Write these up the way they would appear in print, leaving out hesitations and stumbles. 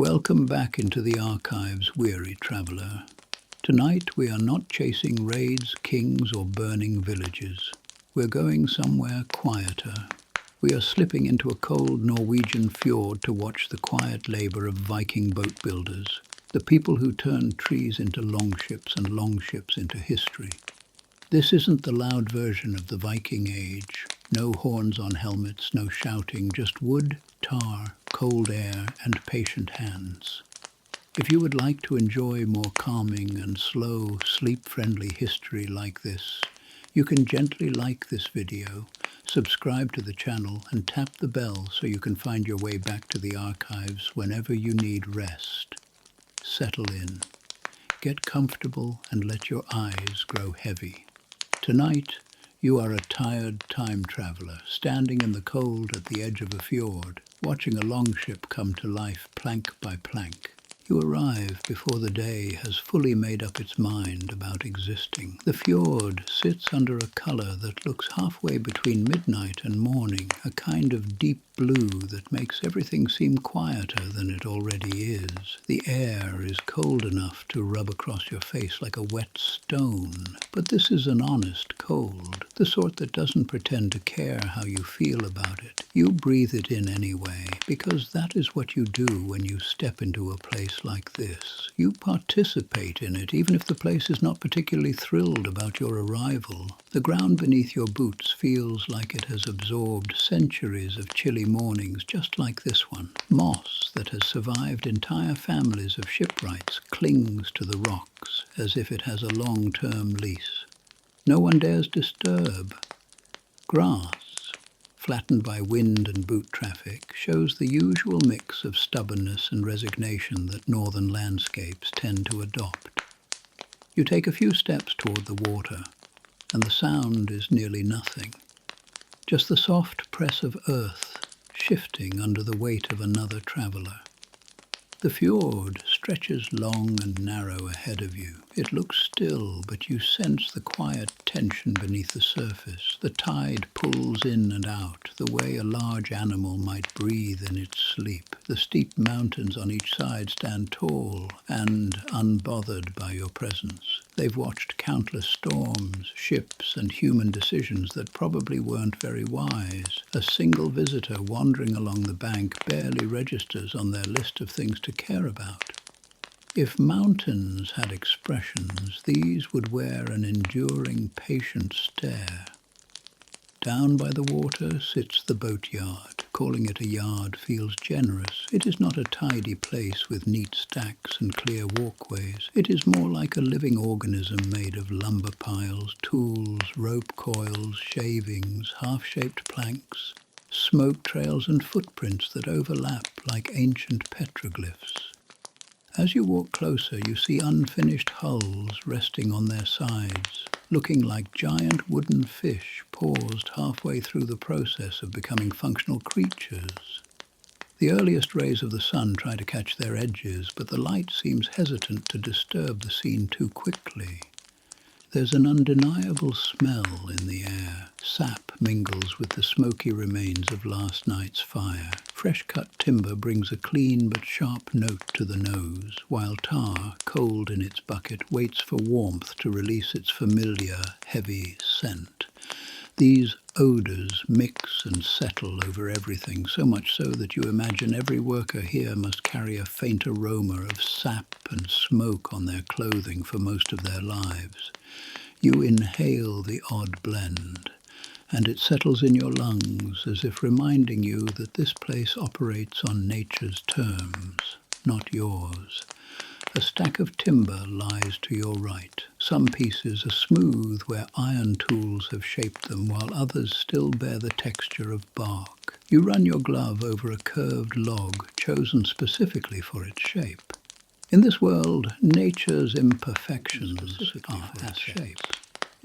Welcome back into the archives, weary traveller. Tonight we are not chasing raids, kings or burning villages. We're going somewhere quieter. We are slipping into a cold Norwegian fjord to watch the quiet labour of Viking boat builders, the people who turned trees into longships and longships into history. This isn't the loud version of the Viking Age. No horns on helmets, no shouting, just wood, tar, cold air and patient hands. If you would like to enjoy more calming and slow, sleep-friendly history like this, you can gently like this video, subscribe to the channel and tap the bell so you can find your way back to the archives whenever you need rest. Settle in, get comfortable and let your eyes grow heavy. Tonight, you are a tired time traveller, standing in the cold at the edge of a fjord, watching a longship come to life plank by plank. You arrive before the day has fully made up its mind about existing. The fjord sits under a colour that looks halfway between midnight and morning, a kind of deep blue that makes everything seem quieter than it already is. The air is cold enough to rub across your face like a wet stone, but this is an honest cold, the sort that doesn't pretend to care how you feel about it. You breathe it in anyway, because that is what you do when you step into a place like this. You participate in it, even if the place is not particularly thrilled about your arrival. The ground beneath your boots feels like it has absorbed centuries of chilly mornings just like this one. Moss that has survived entire families of shipwrights clings to the rocks as if it has a long-term lease. No one dares disturb. Grass, flattened by wind and boot traffic, shows the usual mix of stubbornness and resignation that northern landscapes tend to adopt. You take a few steps toward the water, and the sound is nearly nothing. Just the soft press of earth shifting under the weight of another traveller. The fjord stretches long and narrow ahead of you. It looks still, but you sense the quiet tension beneath the surface. The tide pulls in and out, the way a large animal might breathe in its sleep. The steep mountains on each side stand tall and unbothered by your presence. They've watched countless storms, ships, and human decisions that probably weren't very wise. A single visitor wandering along the bank barely registers on their list of things to care about. If mountains had expressions, these would wear an enduring, patient stare. Down by the water sits the boatyard. Calling it a yard feels generous. It is not a tidy place with neat stacks and clear walkways. It is more like a living organism made of lumber piles, tools, rope coils, shavings, half-shaped planks, smoke trails and footprints that overlap like ancient petroglyphs. As you walk closer, you see unfinished hulls resting on their sides, looking like giant wooden fish paused halfway through the process of becoming functional creatures. The earliest rays of the sun try to catch their edges, but the light seems hesitant to disturb the scene too quickly. There's an undeniable smell in the air. Sap mingles with the smoky remains of last night's fire. Fresh-cut timber brings a clean but sharp note to the nose, while tar, cold in its bucket, waits for warmth to release its familiar, heavy scent. These odours mix and settle over everything, so much so that you imagine every worker here must carry a faint aroma of sap and smoke on their clothing for most of their lives. You inhale the odd blend, and it settles in your lungs as if reminding you that this place operates on nature's terms, not yours. A stack of timber lies to your right. Some pieces are smooth where iron tools have shaped them, while others still bear the texture of bark. You run your glove over a curved log chosen specifically for its shape. In this world, nature's imperfections are assets.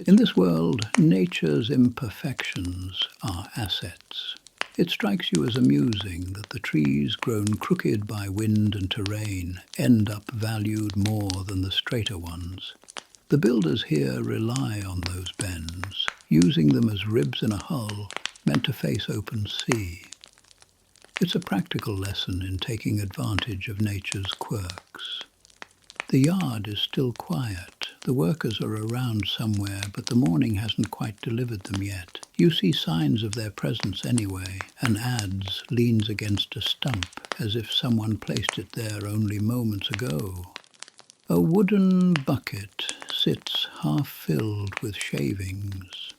In this world, nature's imperfections are assets. It strikes you as amusing that the trees grown crooked by wind and terrain end up valued more than the straighter ones. The builders here rely on those bends, using them as ribs in a hull meant to face open sea. It's a practical lesson in taking advantage of nature's quirks. The yard is still quiet. The workers are around somewhere, but the morning hasn't quite delivered them yet. You see signs of their presence anyway. An adze leans against a stump, as if someone placed it there only moments ago. A wooden bucket sits half filled with shavings.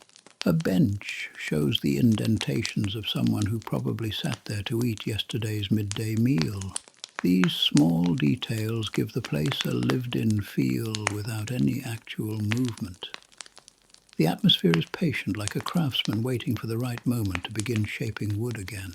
A bench shows the indentations of someone who probably sat there to eat yesterday's midday meal. These small details give the place a lived-in feel without any actual movement. The atmosphere is patient, like a craftsman waiting for the right moment to begin shaping wood again.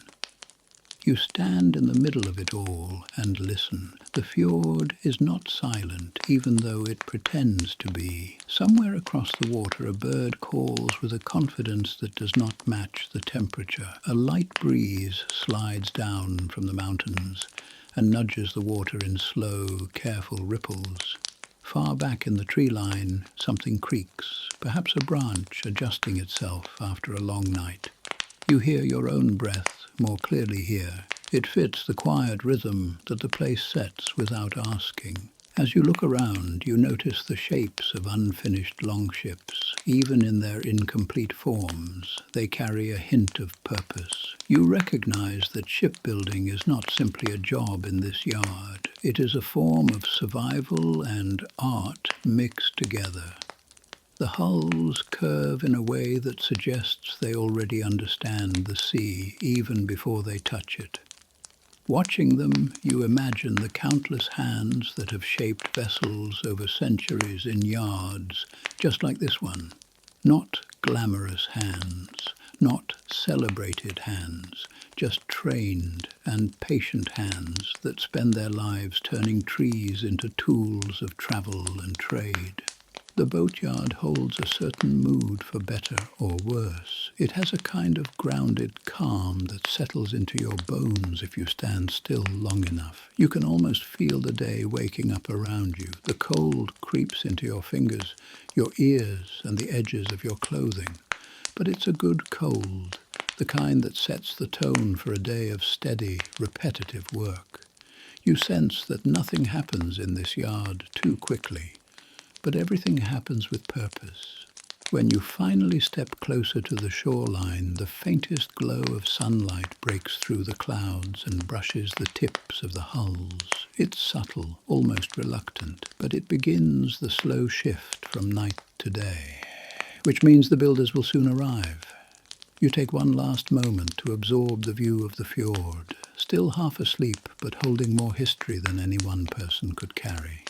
You stand in the middle of it all and listen. The fjord is not silent, even though it pretends to be. Somewhere across the water a bird calls with a confidence that does not match the temperature. A light breeze slides down from the mountains and nudges the water in slow, careful ripples. Far back in the tree line, something creaks, perhaps a branch adjusting itself after a long night. You hear your own breath more clearly here. It fits the quiet rhythm that the place sets without asking. As you look around, you notice the shapes of unfinished longships. Even in their incomplete forms, they carry a hint of purpose. You recognize that shipbuilding is not simply a job in this yard. It is a form of survival and art mixed together. The hulls curve in a way that suggests they already understand the sea even before they touch it. Watching them, you imagine the countless hands that have shaped vessels over centuries in yards, just like this one. Not glamorous hands, not celebrated hands, just trained and patient hands that spend their lives turning trees into tools of travel and trade. The boatyard holds a certain mood for better or worse. It has a kind of grounded calm that settles into your bones if you stand still long enough. You can almost feel the day waking up around you. The cold creeps into your fingers, your ears, and the edges of your clothing. But it's a good cold, the kind that sets the tone for a day of steady, repetitive work. You sense that nothing happens in this yard too quickly. But everything happens with purpose. When you finally step closer to the shoreline, the faintest glow of sunlight breaks through the clouds and brushes the tips of the hulls. It's subtle, almost reluctant, but it begins the slow shift from night to day, which means the builders will soon arrive. You take one last moment to absorb the view of the fjord, still half asleep but holding more history than any one person could carry.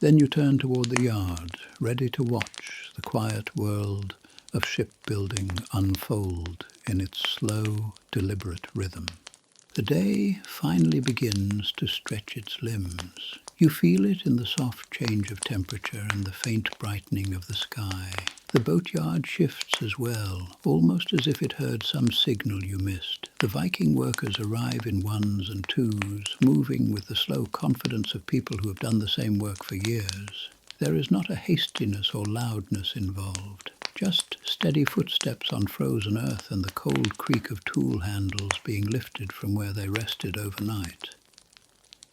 Then you turn toward the yard, ready to watch the quiet world of shipbuilding unfold in its slow, deliberate rhythm. The day finally begins to stretch its limbs. You feel it in the soft change of temperature and the faint brightening of the sky. The boatyard shifts as well, almost as if it heard some signal you missed. The Viking workers arrive in ones and twos, moving with the slow confidence of people who have done the same work for years. There is not a hastiness or loudness involved, just steady footsteps on frozen earth and the cold creak of tool handles being lifted from where they rested overnight.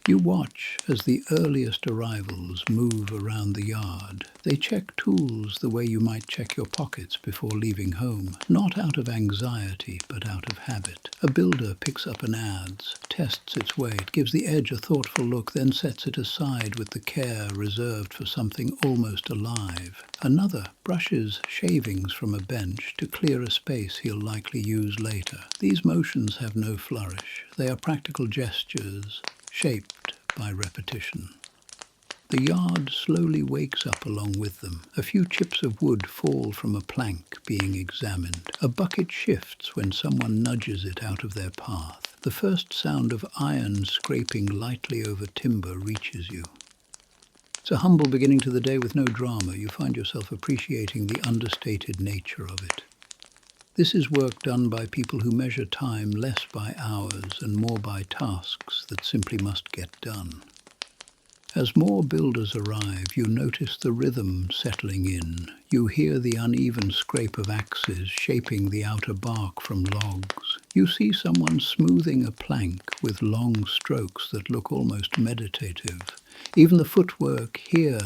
You watch as the earliest arrivals move around the yard. They check tools the way you might check your pockets before leaving home, not out of anxiety, but out of habit. A builder picks up an adze, tests its weight, gives the edge a thoughtful look, then sets it aside with the care reserved for something almost alive. Another brushes shavings from a bench to clear a space he'll likely use later. These motions have no flourish. They are practical gestures, shaped by repetition. The yard slowly wakes up along with them. A few chips of wood fall from a plank being examined. A bucket shifts when someone nudges it out of their path. The first sound of iron scraping lightly over timber reaches you. It's a humble beginning to the day with no drama. You find yourself appreciating the understated nature of it. This is work done by people who measure time less by hours and more by tasks that simply must get done. As more builders arrive, you notice the rhythm settling in. You hear the uneven scrape of axes shaping the outer bark from logs. You see someone smoothing a plank with long strokes that look almost meditative. Even the footwork here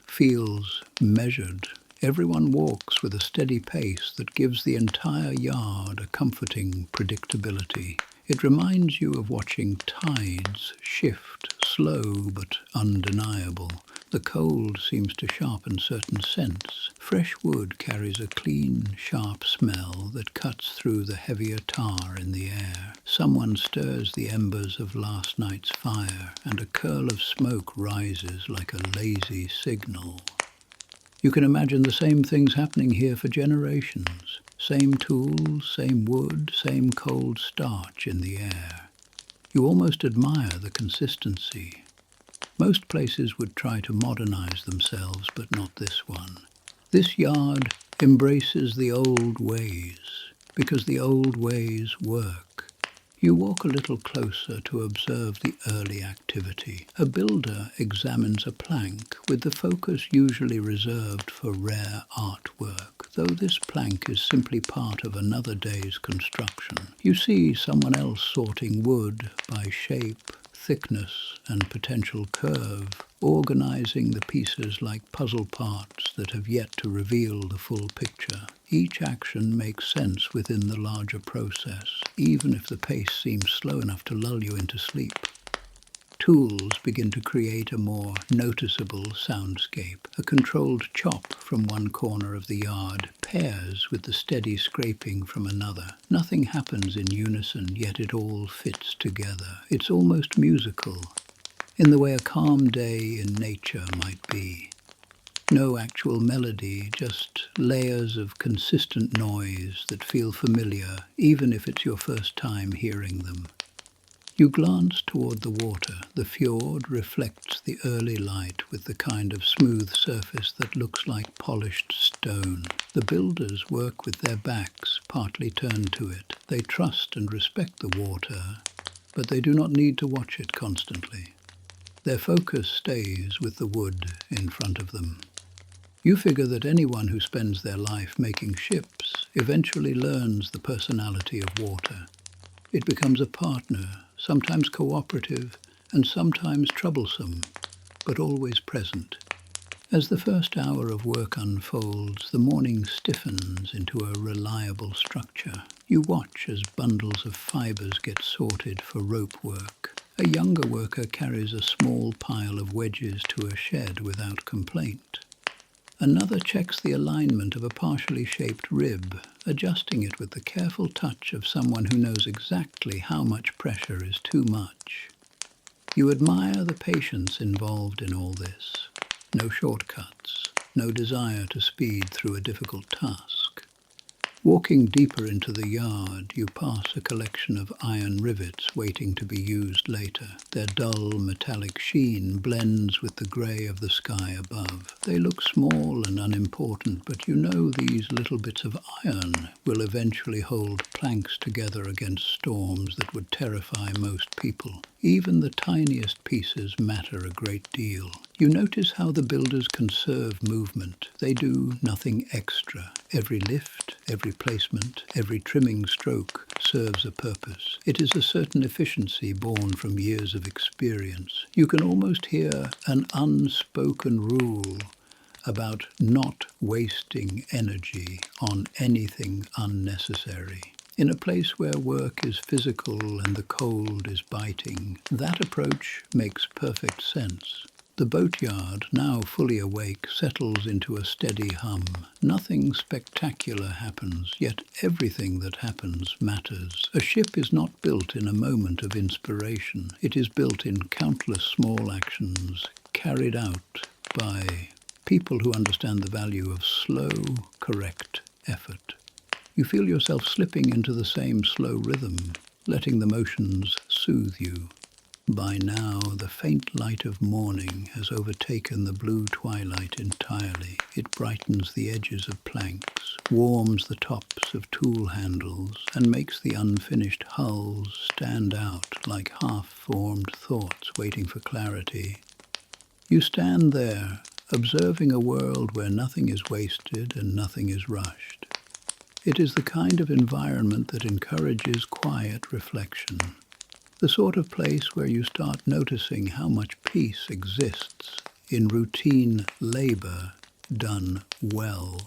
feels measured. Everyone walks with a steady pace that gives the entire yard a comforting predictability. It reminds you of watching tides shift, slow but undeniable. The cold seems to sharpen certain scents. Fresh wood carries a clean, sharp smell that cuts through the heavier tar in the air. Someone stirs the embers of last night's fire, and a curl of smoke rises like a lazy signal. You can imagine the same things happening here for generations. Same tools, same wood, same cold starch in the air. You almost admire the consistency. Most places would try to modernize themselves, but not this one. This yard embraces the old ways, because the old ways work. You walk a little closer to observe the early activity. A builder examines a plank, with the focus usually reserved for rare artwork, though this plank is simply part of another day's construction. You see someone else sorting wood by shape, thickness, and potential curve, organizing the pieces like puzzle parts that have yet to reveal the full picture. Each action makes sense within the larger process, even if the pace seems slow enough to lull you into sleep. Tools begin to create a more noticeable soundscape. A controlled chop from one corner of the yard pairs with the steady scraping from another. Nothing happens in unison, yet it all fits together. It's almost musical, in the way a calm day in nature might be. No actual melody, just layers of consistent noise that feel familiar, even if it's your first time hearing them. You glance toward the water. The fjord reflects the early light with the kind of smooth surface that looks like polished stone. The builders work with their backs partly turned to it. They trust and respect the water, but they do not need to watch it constantly. Their focus stays with the wood in front of them. You figure that anyone who spends their life making ships eventually learns the personality of water. It becomes a partner, sometimes cooperative and sometimes troublesome, but always present. As the first hour of work unfolds, the morning stiffens into a reliable structure. You watch as bundles of fibers get sorted for rope work. A younger worker carries a small pile of wedges to a shed without complaint. Another checks the alignment of a partially shaped rib, adjusting it with the careful touch of someone who knows exactly how much pressure is too much. You admire the patience involved in all this. No shortcuts, no desire to speed through a difficult task. Walking deeper into the yard, you pass a collection of iron rivets waiting to be used later. Their dull metallic sheen blends with the grey of the sky above. They look small and unimportant, but you know these little bits of iron will eventually hold planks together against storms that would terrify most people. Even the tiniest pieces matter a great deal. You notice how the builders conserve movement. They do nothing extra. Every lift, every placement, every trimming stroke serves a purpose. It is a certain efficiency born from years of experience. You can almost hear an unspoken rule about not wasting energy on anything unnecessary. In a place where work is physical and the cold is biting, that approach makes perfect sense. The boatyard, now fully awake, settles into a steady hum. Nothing spectacular happens, yet everything that happens matters. A ship is not built in a moment of inspiration. It is built in countless small actions, carried out by people who understand the value of slow, correct effort. You feel yourself slipping into the same slow rhythm, letting the motions soothe you. By now, the faint light of morning has overtaken the blue twilight entirely. It brightens the edges of planks, warms the tops of tool handles, and makes the unfinished hulls stand out like half-formed thoughts waiting for clarity. You stand there, observing a world where nothing is wasted and nothing is rushed. It is the kind of environment that encourages quiet reflection. The sort of place where you start noticing how much peace exists in routine labor done well.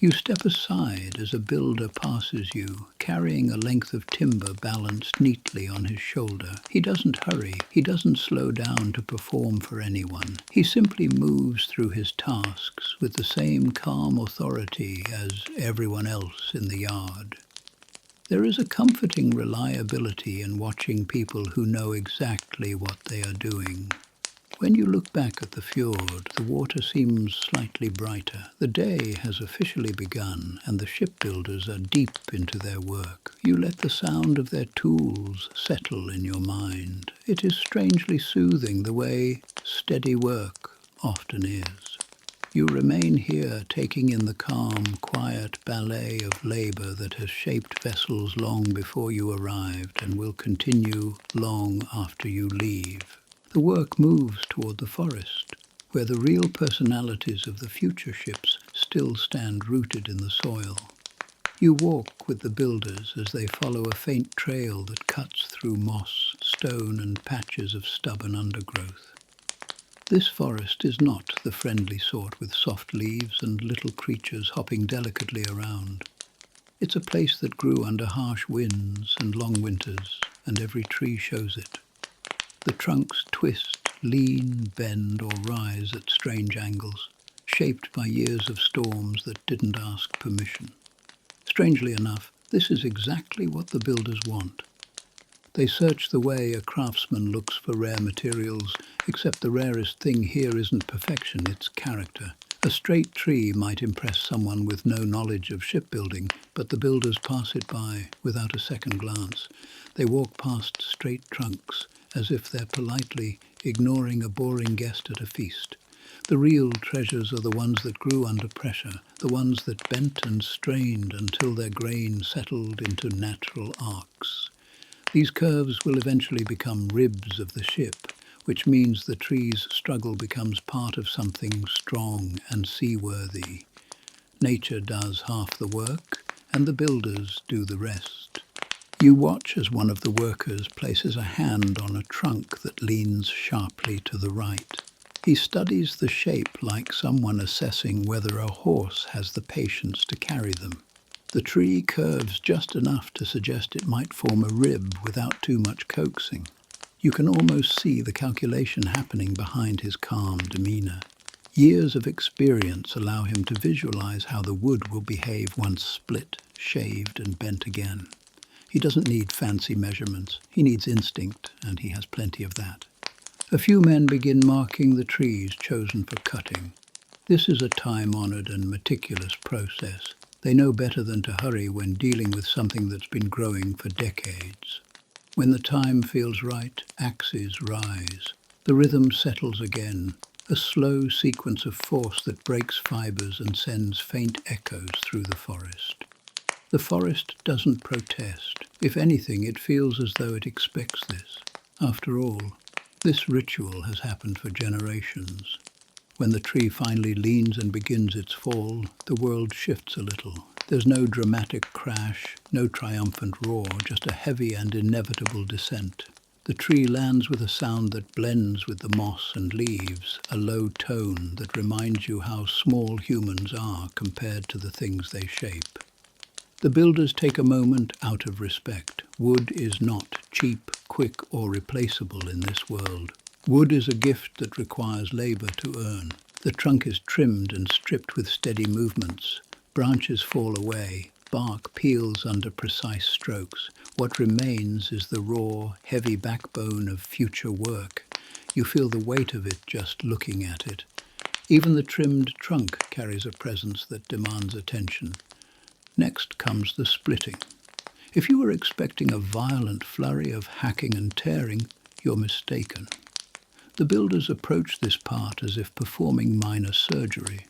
You step aside as a builder passes you, carrying a length of timber balanced neatly on his shoulder. He doesn't hurry, he doesn't slow down to perform for anyone. He simply moves through his tasks with the same calm authority as everyone else in the yard. There is a comforting reliability in watching people who know exactly what they are doing. When you look back at the fjord, the water seems slightly brighter. The day has officially begun, and the shipbuilders are deep into their work. You let the sound of their tools settle in your mind. It is strangely soothing, the way steady work often is. You remain here, taking in the calm, quiet ballet of labor that has shaped vessels long before you arrived and will continue long after you leave. The work moves toward the forest, where the real personalities of the future ships still stand rooted in the soil. You walk with the builders as they follow a faint trail that cuts through moss, stone, and patches of stubborn undergrowth. This forest is not the friendly sort with soft leaves and little creatures hopping delicately around. It's a place that grew under harsh winds and long winters, and every tree shows it. The trunks twist, lean, bend, or rise at strange angles, shaped by years of storms that didn't ask permission. Strangely enough, this is exactly what the builders want. They search the way a craftsman looks for rare materials, except the rarest thing here isn't perfection, it's character. A straight tree might impress someone with no knowledge of shipbuilding, but the builders pass it by without a second glance. They walk past straight trunks, as if they're politely ignoring a boring guest at a feast. The real treasures are the ones that grew under pressure, the ones that bent and strained until their grain settled into natural arcs. These curves will eventually become ribs of the ship, which means the tree's struggle becomes part of something strong and seaworthy. Nature does half the work, and the builders do the rest. You watch as one of the workers places a hand on a trunk that leans sharply to the right. He studies the shape like someone assessing whether a horse has the patience to carry them. The tree curves just enough to suggest it might form a rib without too much coaxing. You can almost see the calculation happening behind his calm demeanor. Years of experience allow him to visualize how the wood will behave once split, shaved, and bent again. He doesn't need fancy measurements. He needs instinct, and he has plenty of that. A few men begin marking the trees chosen for cutting. This is a time-honored and meticulous process. They know better than to hurry when dealing with something that's been growing for decades. When the time feels right, axes rise. The rhythm settles again, a slow sequence of force that breaks fibers and sends faint echoes through the forest. The forest doesn't protest. If anything, it feels as though it expects this. After all, this ritual has happened for generations. When the tree finally leans and begins its fall, the world shifts a little. There's no dramatic crash, no triumphant roar, just a heavy and inevitable descent. The tree lands with a sound that blends with the moss and leaves, a low tone that reminds you how small humans are compared to the things they shape. The builders take a moment out of respect. Wood is not cheap, quick, or replaceable in this world. Wood is a gift that requires labor to earn. The trunk is trimmed and stripped with steady movements. Branches fall away. Bark peels under precise strokes. What remains is the raw, heavy backbone of future work. You feel the weight of it just looking at it. Even the trimmed trunk carries a presence that demands attention. Next comes the splitting. If you were expecting a violent flurry of hacking and tearing, you're mistaken. The builders approach this part as if performing minor surgery.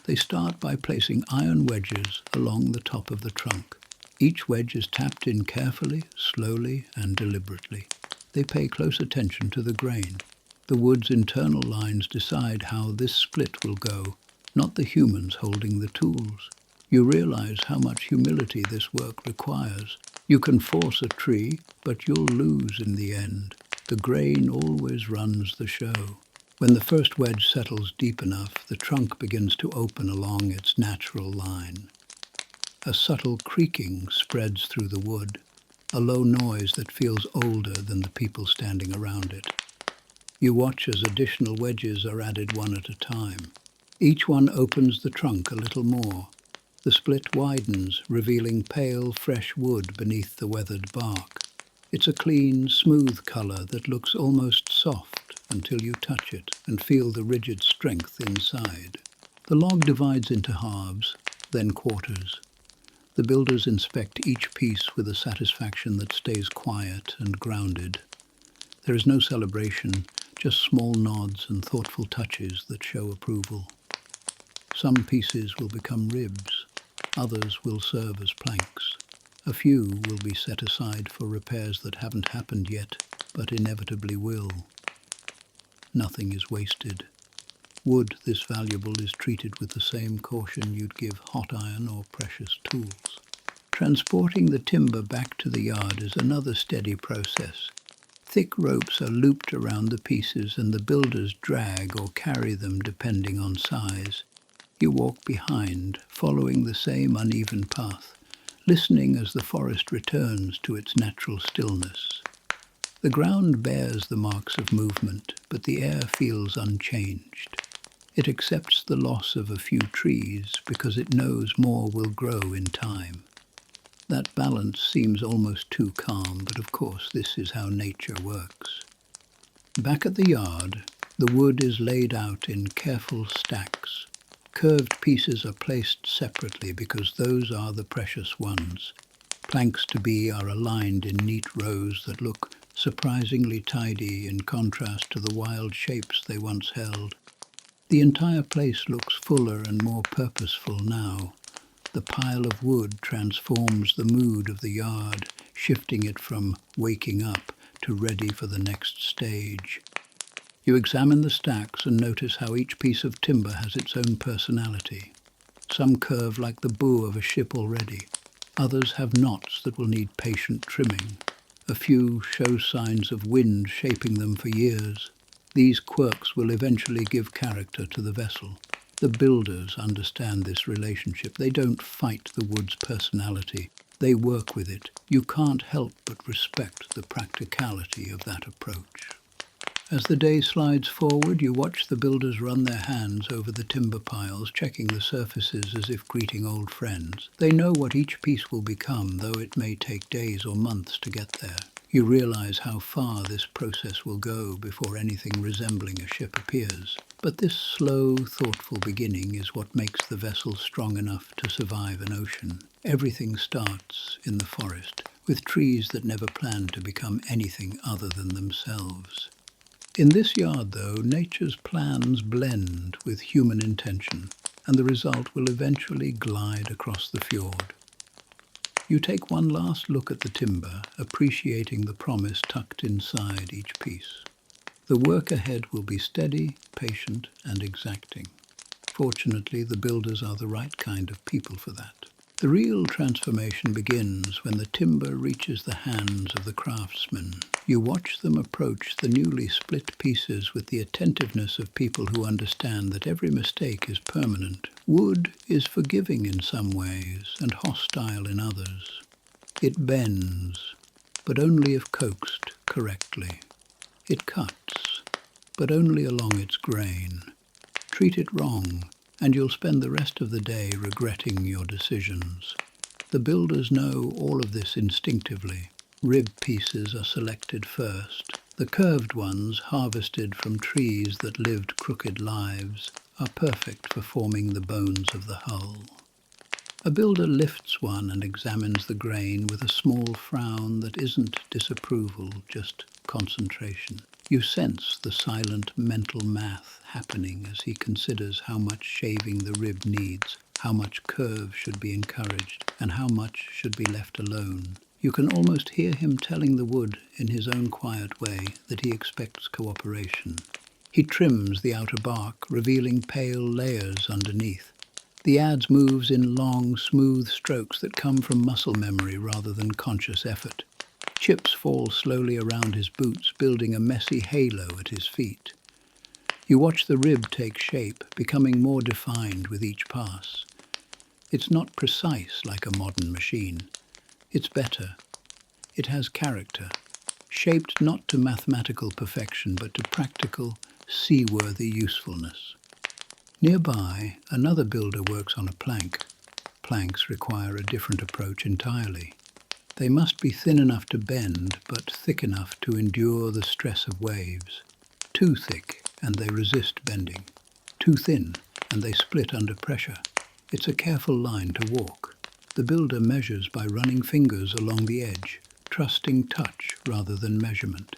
They start by placing iron wedges along the top of the trunk. Each wedge is tapped in carefully, slowly, and deliberately. They pay close attention to the grain. The wood's internal lines decide how this split will go, not the humans holding the tools. You realize how much humility this work requires. You can force a tree, but you'll lose in the end. The grain always runs the show. When the first wedge settles deep enough, the trunk begins to open along its natural line. A subtle creaking spreads through the wood, a low noise that feels older than the people standing around it. You watch as additional wedges are added one at a time. Each one opens the trunk a little more. The split widens, revealing pale, fresh wood beneath the weathered bark. It's a clean, smooth color that looks almost soft until you touch it and feel the rigid strength inside. The log divides into halves, then quarters. The builders inspect each piece with a satisfaction that stays quiet and grounded. There is no celebration, just small nods and thoughtful touches that show approval. Some pieces will become ribs, others will serve as planks. A few will be set aside for repairs that haven't happened yet, but inevitably will. Nothing is wasted. Wood this valuable is treated with the same caution you'd give hot iron or precious tools. Transporting the timber back to the yard is another steady process. Thick ropes are looped around the pieces and the builders drag or carry them depending on size. You walk behind, following the same uneven path, listening as the forest returns to its natural stillness. The ground bears the marks of movement, but the air feels unchanged. It accepts the loss of a few trees because it knows more will grow in time. That balance seems almost too calm, but of course this is how nature works. Back at the yard, the wood is laid out in careful stacks. Curved pieces are placed separately because those are the precious ones. Planks to be are aligned in neat rows that look surprisingly tidy in contrast to the wild shapes they once held. The entire place looks fuller and more purposeful now. The pile of wood transforms the mood of the yard, shifting it from waking up to ready for the next stage. You examine the stacks and notice how each piece of timber has its own personality. Some curve like the bow of a ship already. Others have knots that will need patient trimming. A few show signs of wind shaping them for years. These quirks will eventually give character to the vessel. The builders understand this relationship. They don't fight the wood's personality. They work with it. You can't help but respect the practicality of that approach. As the day slides forward, you watch the builders run their hands over the timber piles, checking the surfaces as if greeting old friends. They know what each piece will become, though it may take days or months to get there. You realize how far this process will go before anything resembling a ship appears. But this slow, thoughtful beginning is what makes the vessel strong enough to survive an ocean. Everything starts in the forest, with trees that never plan to become anything other than themselves. In this yard, though, nature's plans blend with human intention, and the result will eventually glide across the fjord. You take one last look at the timber, appreciating the promise tucked inside each piece. The work ahead will be steady, patient, and exacting. Fortunately, the builders are the right kind of people for that. The real transformation begins when the timber reaches the hands of the craftsmen. You watch them approach the newly split pieces with the attentiveness of people who understand that every mistake is permanent. Wood is forgiving in some ways and hostile in others. It bends, but only if coaxed correctly. It cuts, but only along its grain. Treat it wrong, and you'll spend the rest of the day regretting your decisions. The builders know all of this instinctively. Rib pieces are selected first. The curved ones, harvested from trees that lived crooked lives, are perfect for forming the bones of the hull. A builder lifts one and examines the grain with a small frown that isn't disapproval, just concentration. You sense the silent mental math happening as he considers how much shaving the rib needs, how much curve should be encouraged, and how much should be left alone. You can almost hear him telling the wood in his own quiet way that he expects cooperation. He trims the outer bark, revealing pale layers underneath. The adze moves in long, smooth strokes that come from muscle memory rather than conscious effort. Chips fall slowly around his boots, building a messy halo at his feet. You watch the rib take shape, becoming more defined with each pass. It's not precise like a modern machine. It's better. It has character, shaped not to mathematical perfection but to practical, seaworthy usefulness. Nearby, another builder works on a plank. Planks require a different approach entirely. They must be thin enough to bend, but thick enough to endure the stress of waves. Too thick, and they resist bending. Too thin, and they split under pressure. It's a careful line to walk. The builder measures by running fingers along the edge, trusting touch rather than measurement.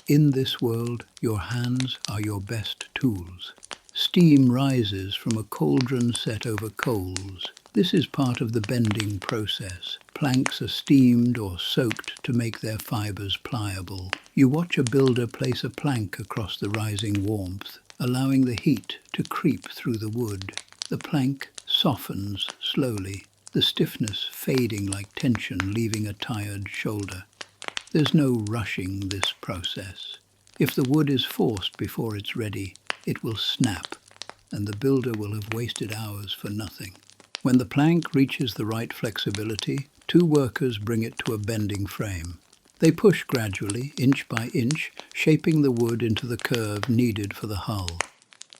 In this world, your hands are your best tools. Steam rises from a cauldron set over coals. This is part of the bending process. Planks are steamed or soaked to make their fibers pliable. You watch a builder place a plank across the rising warmth, allowing the heat to creep through the wood. The plank softens slowly, the stiffness fading like tension, leaving a tired shoulder. There's no rushing this process. If the wood is forced before it's ready, it will snap, and the builder will have wasted hours for nothing. When the plank reaches the right flexibility, two workers bring it to a bending frame. They push gradually, inch by inch, shaping the wood into the curve needed for the hull.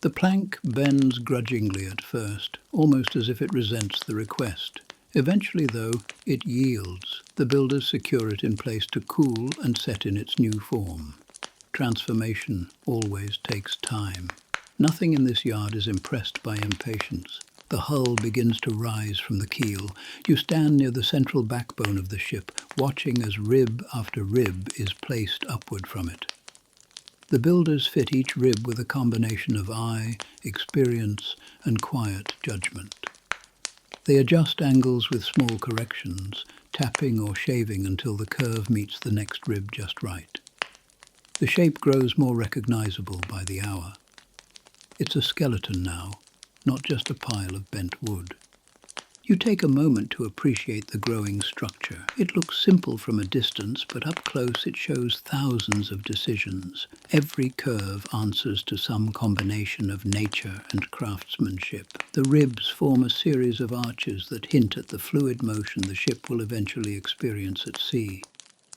The plank bends grudgingly at first, almost as if it resents the request. Eventually, though, it yields. The builders secure it in place to cool and set in its new form. Transformation always takes time. Nothing in this yard is impressed by impatience. The hull begins to rise from the keel. You stand near the central backbone of the ship, watching as rib after rib is placed upward from it. The builders fit each rib with a combination of eye, experience, and quiet judgment. They adjust angles with small corrections, tapping or shaving until the curve meets the next rib just right. The shape grows more recognizable by the hour. It's a skeleton now, not just a pile of bent wood. You take a moment to appreciate the growing structure. It looks simple from a distance, but up close it shows thousands of decisions. Every curve answers to some combination of nature and craftsmanship. The ribs form a series of arches that hint at the fluid motion the ship will eventually experience at sea.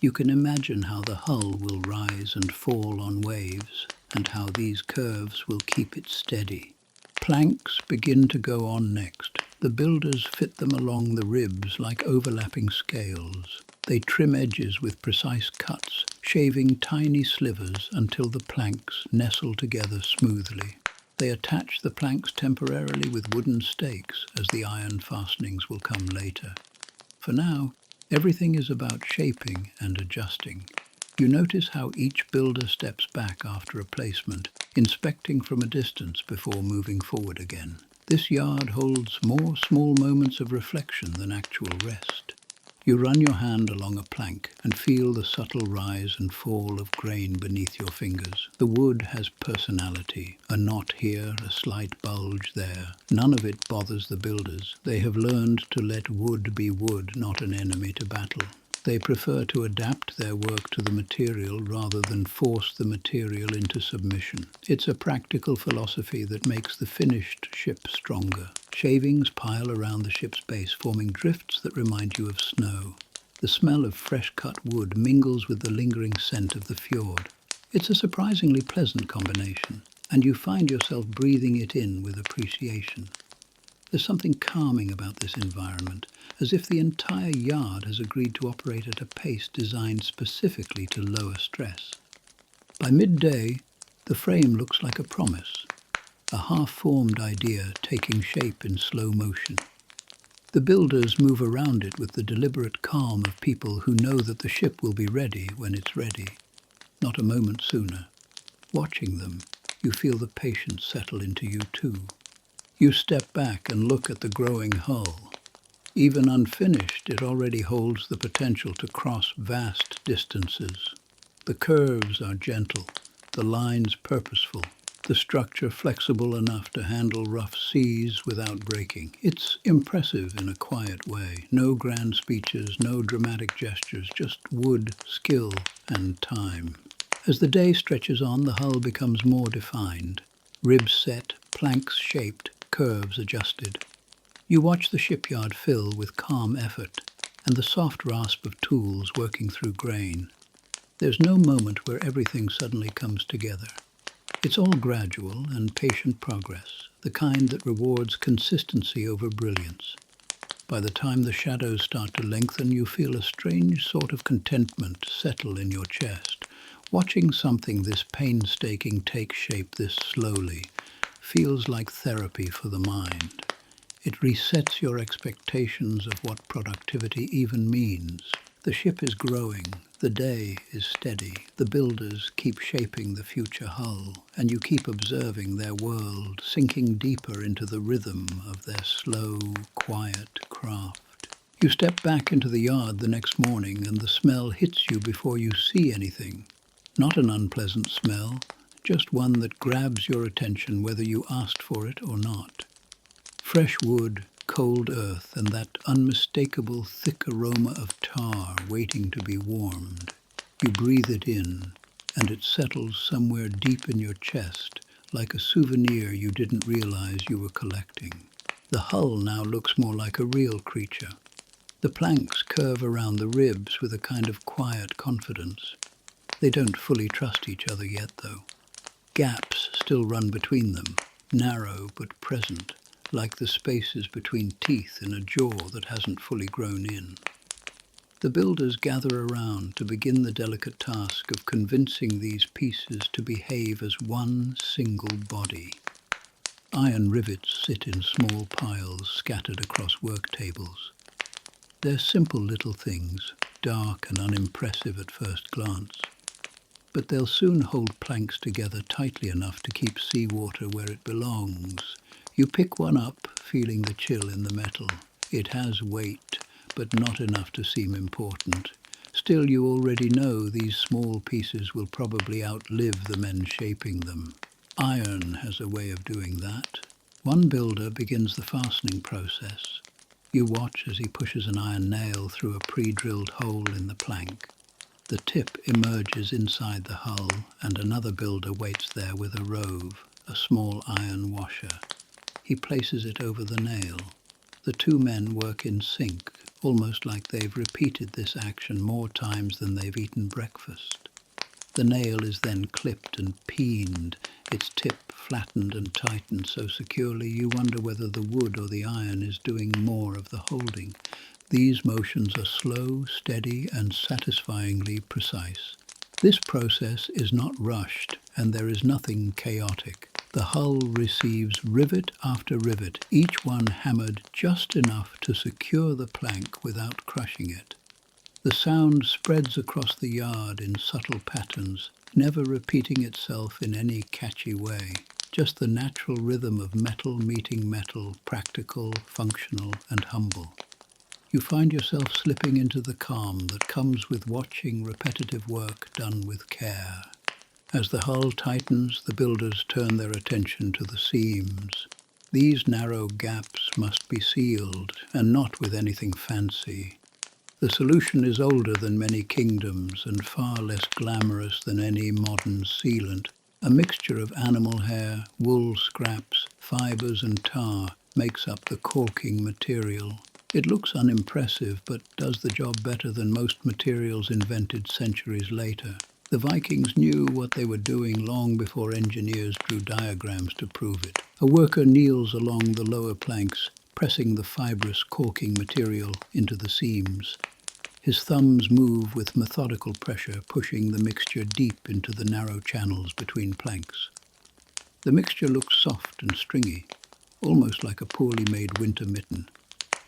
You can imagine how the hull will rise and fall on waves, and how these curves will keep it steady. Planks begin to go on next. The builders fit them along the ribs like overlapping scales. They trim edges with precise cuts, shaving tiny slivers until the planks nestle together smoothly. They attach the planks temporarily with wooden stakes, as the iron fastenings will come later. For now, everything is about shaping and adjusting. You notice how each builder steps back after a placement, inspecting from a distance before moving forward again. This yard holds more small moments of reflection than actual rest. You run your hand along a plank and feel the subtle rise and fall of grain beneath your fingers. The wood has personality. A knot here, a slight bulge there. None of it bothers the builders. They have learned to let wood be wood, not an enemy to battle. They prefer to adapt their work to the material rather than force the material into submission. It's a practical philosophy that makes the finished ship stronger. Shavings pile around the ship's base, forming drifts that remind you of snow. The smell of fresh-cut wood mingles with the lingering scent of the fjord. It's a surprisingly pleasant combination, and you find yourself breathing it in with appreciation. There's something calming about this environment, as if the entire yard has agreed to operate at a pace designed specifically to lower stress. By midday, the frame looks like a promise, a half-formed idea taking shape in slow motion. The builders move around it with the deliberate calm of people who know that the ship will be ready when it's ready, not a moment sooner. Watching them, you feel the patience settle into you too. You step back and look at the growing hull. Even unfinished, it already holds the potential to cross vast distances. The curves are gentle, the lines purposeful, the structure flexible enough to handle rough seas without breaking. It's impressive in a quiet way. No grand speeches, no dramatic gestures, just wood, skill, and time. As the day stretches on, the hull becomes more defined. Ribs set, planks shaped, curves adjusted. You watch the shipyard fill with calm effort and the soft rasp of tools working through grain. There's no moment where everything suddenly comes together. It's all gradual and patient progress, the kind that rewards consistency over brilliance. By the time the shadows start to lengthen, you feel a strange sort of contentment settle in your chest. Watching something this painstaking take shape this slowly feels like therapy for the mind. It resets your expectations of what productivity even means. The ship is growing, the day is steady, the builders keep shaping the future hull, and you keep observing their world, sinking deeper into the rhythm of their slow, quiet craft. You step back into the yard the next morning and the smell hits you before you see anything. Not an unpleasant smell, just one that grabs your attention whether you asked for it or not. Fresh wood, cold earth, and that unmistakable thick aroma of tar waiting to be warmed. You breathe it in, and it settles somewhere deep in your chest, like a souvenir you didn't realize you were collecting. The hull now looks more like a real creature. The planks curve around the ribs with a kind of quiet confidence. They don't fully trust each other yet, though. Gaps still run between them, narrow but present, like the spaces between teeth in a jaw that hasn't fully grown in. The builders gather around to begin the delicate task of convincing these pieces to behave as one single body. Iron rivets sit in small piles scattered across work tables. They're simple little things, dark and unimpressive at first glance, but they'll soon hold planks together tightly enough to keep seawater where it belongs. You pick one up, feeling the chill in the metal. It has weight, but not enough to seem important. Still, you already know these small pieces will probably outlive the men shaping them. Iron has a way of doing that. One builder begins the fastening process. You watch as he pushes an iron nail through a pre-drilled hole in the plank. The tip emerges inside the hull, and another builder waits there with a rove, a small iron washer. He places it over the nail. The two men work in sync, almost like they've repeated this action more times than they've eaten breakfast. The nail is then clipped and peened, its tip flattened and tightened so securely you wonder whether the wood or the iron is doing more of the holding. These motions are slow, steady, and satisfyingly precise. This process is not rushed, and there is nothing chaotic. The hull receives rivet after rivet, each one hammered just enough to secure the plank without crushing it. The sound spreads across the yard in subtle patterns, never repeating itself in any catchy way. Just the natural rhythm of metal meeting metal, practical, functional, and humble. You find yourself slipping into the calm that comes with watching repetitive work done with care. As the hull tightens, the builders turn their attention to the seams. These narrow gaps must be sealed, and not with anything fancy. The solution is older than many kingdoms and far less glamorous than any modern sealant. A mixture of animal hair, wool scraps, fibers and tar makes up the caulking material. It looks unimpressive, but does the job better than most materials invented centuries later. The Vikings knew what they were doing long before engineers drew diagrams to prove it. A worker kneels along the lower planks, pressing the fibrous caulking material into the seams. His thumbs move with methodical pressure, pushing the mixture deep into the narrow channels between planks. The mixture looks soft and stringy, almost like a poorly made winter mitten,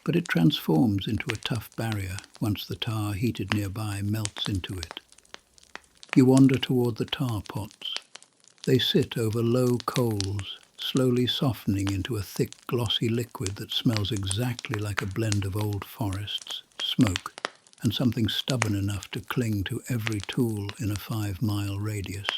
but it transforms into a tough barrier once the tar heated nearby melts into it. You wander toward the tar pots. They sit over low coals, slowly softening into a thick, glossy liquid that smells exactly like a blend of old forests, smoke, and something stubborn enough to cling to every tool in a 5-mile radius.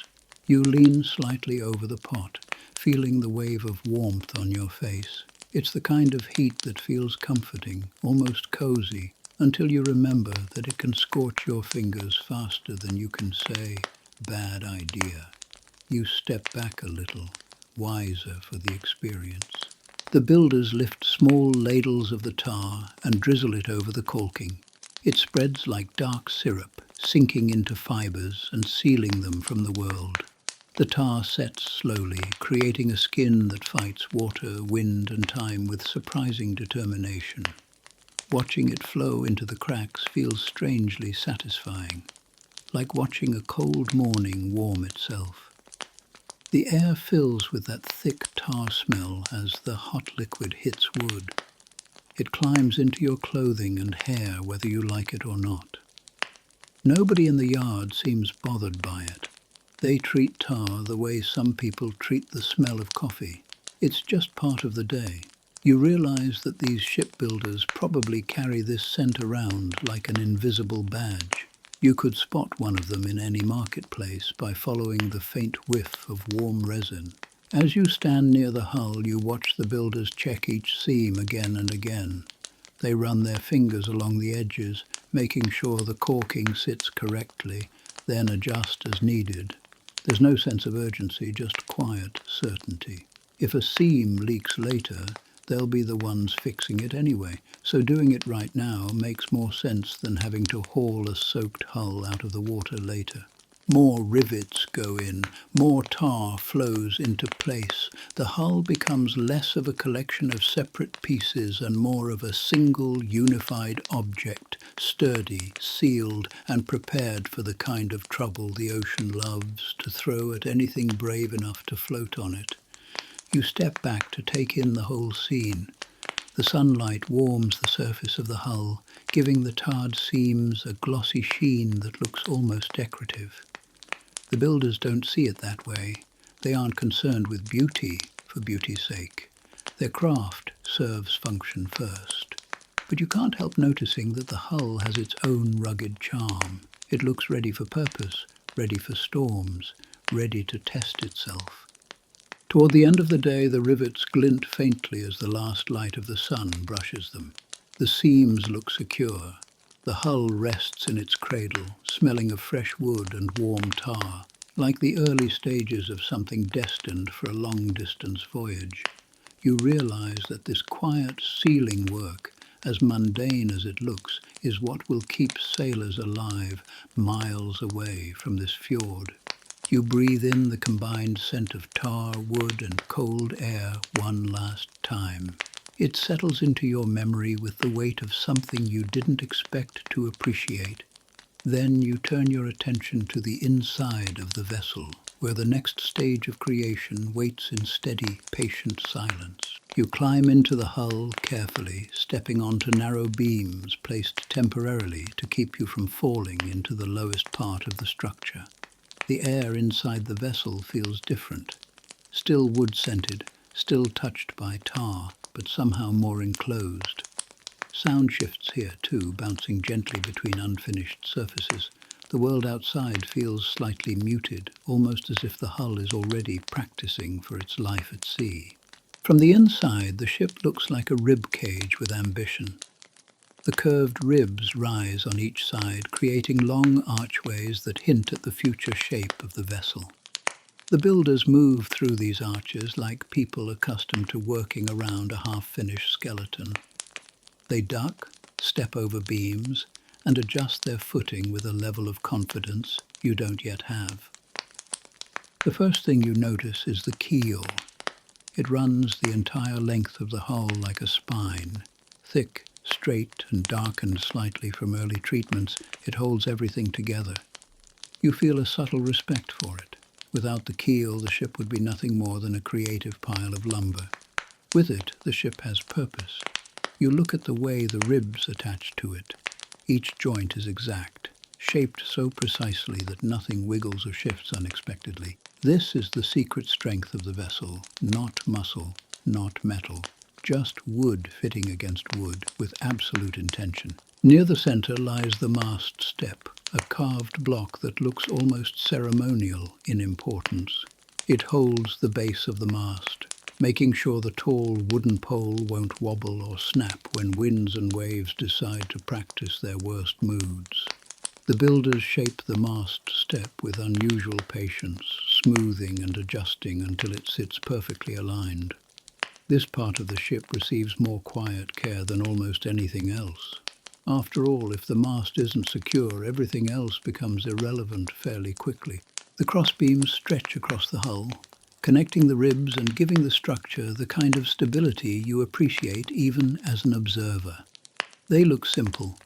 You lean slightly over the pot, feeling the wave of warmth on your face. It's the kind of heat that feels comforting, almost cozy, until you remember that it can scorch your fingers faster than you can say, "Bad idea." You step back a little, wiser for the experience. The builders lift small ladles of the tar and drizzle it over the caulking. It spreads like dark syrup, sinking into fibers and sealing them from the world. The tar sets slowly, creating a skin that fights water, wind, and time with surprising determination. Watching it flow into the cracks feels strangely satisfying, like watching a cold morning warm itself. The air fills with that thick tar smell as the hot liquid hits wood. It climbs into your clothing and hair whether you like it or not. Nobody in the yard seems bothered by it. They treat tar the way some people treat the smell of coffee. It's just part of the day. You realize that these shipbuilders probably carry this scent around like an invisible badge. You could spot one of them in any marketplace by following the faint whiff of warm resin. As you stand near the hull, you watch the builders check each seam again and again. They run their fingers along the edges, making sure the caulking sits correctly, then adjust as needed. There's no sense of urgency, just quiet certainty. If a seam leaks later, they'll be the ones fixing it anyway, so doing it right now makes more sense than having to haul a soaked hull out of the water later. More rivets go in, more tar flows into place. The hull becomes less of a collection of separate pieces and more of a single unified object, sturdy, sealed, and prepared for the kind of trouble the ocean loves to throw at anything brave enough to float on it. You step back to take in the whole scene. The sunlight warms the surface of the hull, giving the tarred seams a glossy sheen that looks almost decorative. The builders don't see it that way. They aren't concerned with beauty for beauty's sake. Their craft serves function first. But you can't help noticing that the hull has its own rugged charm. It looks ready for purpose, ready for storms, ready to test itself. Toward the end of the day, the rivets glint faintly as the last light of the sun brushes them. The seams look secure. The hull rests in its cradle, smelling of fresh wood and warm tar, like the early stages of something destined for a long-distance voyage. You realize that this quiet sealing work, as mundane as it looks, is what will keep sailors alive miles away from this fjord. You breathe in the combined scent of tar, wood, and cold air one last time. It settles into your memory with the weight of something you didn't expect to appreciate. Then you turn your attention to the inside of the vessel, where the next stage of creation waits in steady, patient silence. You climb into the hull carefully, stepping onto narrow beams placed temporarily to keep you from falling into the lowest part of the structure. The air inside the vessel feels different, still wood-scented, still touched by tar, but somehow more enclosed. Sound shifts here too, bouncing gently between unfinished surfaces. The world outside feels slightly muted, almost as if the hull is already practicing for its life at sea. From the inside, the ship looks like a rib cage with ambition. The curved ribs rise on each side, creating long archways that hint at the future shape of the vessel. The builders move through these arches like people accustomed to working around a half-finished skeleton. They duck, step over beams, and adjust their footing with a level of confidence you don't yet have. The first thing you notice is the keel. It runs the entire length of the hull like a spine. Thick, straight, and darkened slightly from early treatments, it holds everything together. You feel a subtle respect for it. Without the keel, the ship would be nothing more than a creative pile of lumber. With it, the ship has purpose. You look at the way the ribs attach to it. Each joint is exact, shaped so precisely that nothing wiggles or shifts unexpectedly. This is the secret strength of the vessel, not muscle, not metal. Just wood fitting against wood with absolute intention. Near the center lies the mast step, a carved block that looks almost ceremonial in importance. It holds the base of the mast, making sure the tall wooden pole won't wobble or snap when winds and waves decide to practice their worst moods. The builders shape the mast step with unusual patience, smoothing and adjusting until it sits perfectly aligned. This part of the ship receives more quiet care than almost anything else. After all, if the mast isn't secure, everything else becomes irrelevant fairly quickly. The crossbeams stretch across the hull, connecting the ribs and giving the structure the kind of stability you appreciate even as an observer. They look simple,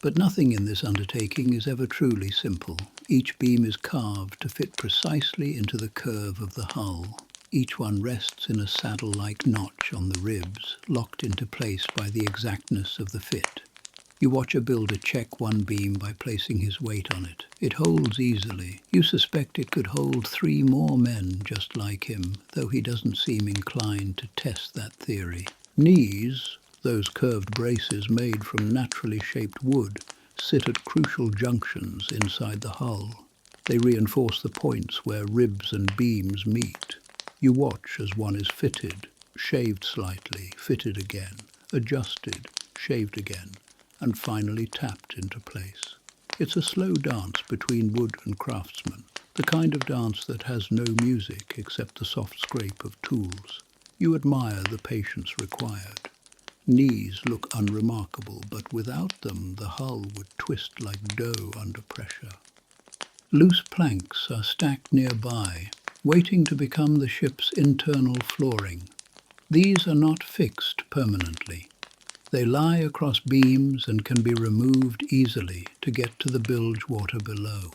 but nothing in this undertaking is ever truly simple. Each beam is carved to fit precisely into the curve of the hull. Each one rests in a saddle-like notch on the ribs, locked into place by the exactness of the fit. You watch a builder check one beam by placing his weight on it. It holds easily. You suspect it could hold 3 more men just like him, though he doesn't seem inclined to test that theory. Knees, those curved braces made from naturally shaped wood, sit at crucial junctions inside the hull. They reinforce the points where ribs and beams meet. You watch as one is fitted, shaved slightly, fitted again, adjusted, shaved again, and finally tapped into place. It's a slow dance between wood and craftsmen, the kind of dance that has no music except the soft scrape of tools. You admire the patience required. Knees look unremarkable, but without them the hull would twist like dough under pressure. Loose planks are stacked nearby, waiting to become the ship's internal flooring. These are not fixed permanently. They lie across beams and can be removed easily to get to the bilge water below.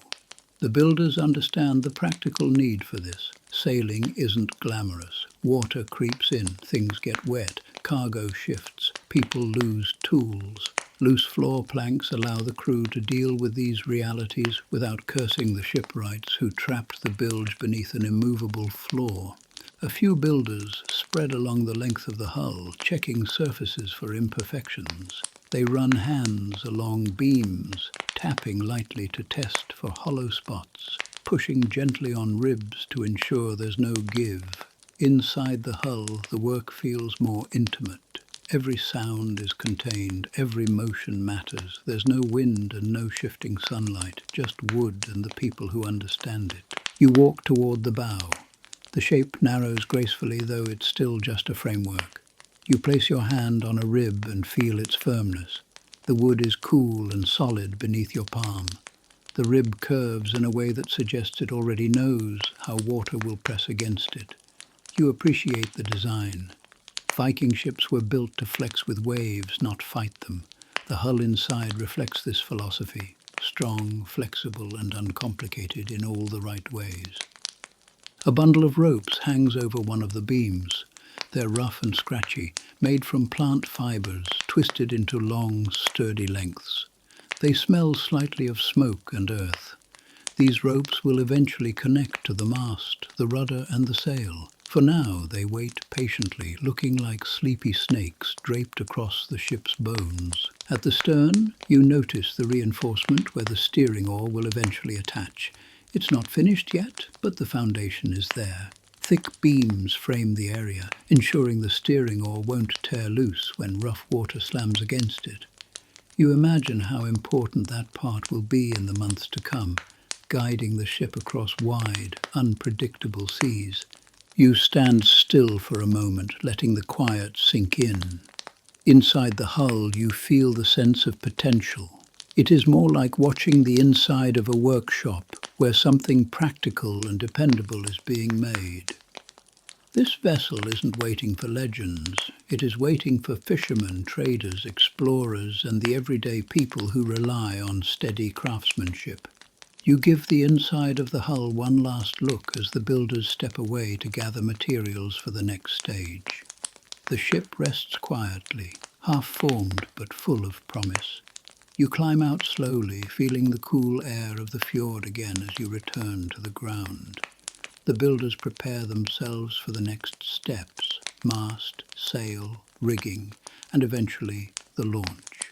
The builders understand the practical need for this. Sailing isn't glamorous. Water creeps in, things get wet, cargo shifts, people lose tools. Loose floor planks allow the crew to deal with these realities without cursing the shipwrights who trapped the bilge beneath an immovable floor. A few builders spread along the length of the hull, checking surfaces for imperfections. They run hands along beams, tapping lightly to test for hollow spots, pushing gently on ribs to ensure there's no give. Inside the hull, the work feels more intimate. Every sound is contained, every motion matters. There's no wind and no shifting sunlight, just wood and the people who understand it. You walk toward the bow. The shape narrows gracefully, though it's still just a framework. You place your hand on a rib and feel its firmness. The wood is cool and solid beneath your palm. The rib curves in a way that suggests it already knows how water will press against it. You appreciate the design. Viking ships were built to flex with waves, not fight them. The hull inside reflects this philosophy, strong, flexible, and uncomplicated in all the right ways. A bundle of ropes hangs over one of the beams. They're rough and scratchy, made from plant fibers, twisted into long, sturdy lengths. They smell slightly of smoke and earth. These ropes will eventually connect to the mast, the rudder, and the sail. For now, they wait patiently, looking like sleepy snakes draped across the ship's bones. At the stern, you notice the reinforcement where the steering oar will eventually attach. It's not finished yet, but the foundation is there. Thick beams frame the area, ensuring the steering oar won't tear loose when rough water slams against it. You imagine how important that part will be in the months to come, guiding the ship across wide, unpredictable seas. You stand still for a moment, letting the quiet sink in. Inside the hull, you feel the sense of potential. It is more like watching the inside of a workshop where something practical and dependable is being made. This vessel isn't waiting for legends. It is waiting for fishermen, traders, explorers, and the everyday people who rely on steady craftsmanship. You give the inside of the hull one last look as the builders step away to gather materials for the next stage. The ship rests quietly, half-formed but full of promise. You climb out slowly, feeling the cool air of the fjord again as you return to the ground. The builders prepare themselves for the next steps: mast, sail, rigging, and eventually the launch.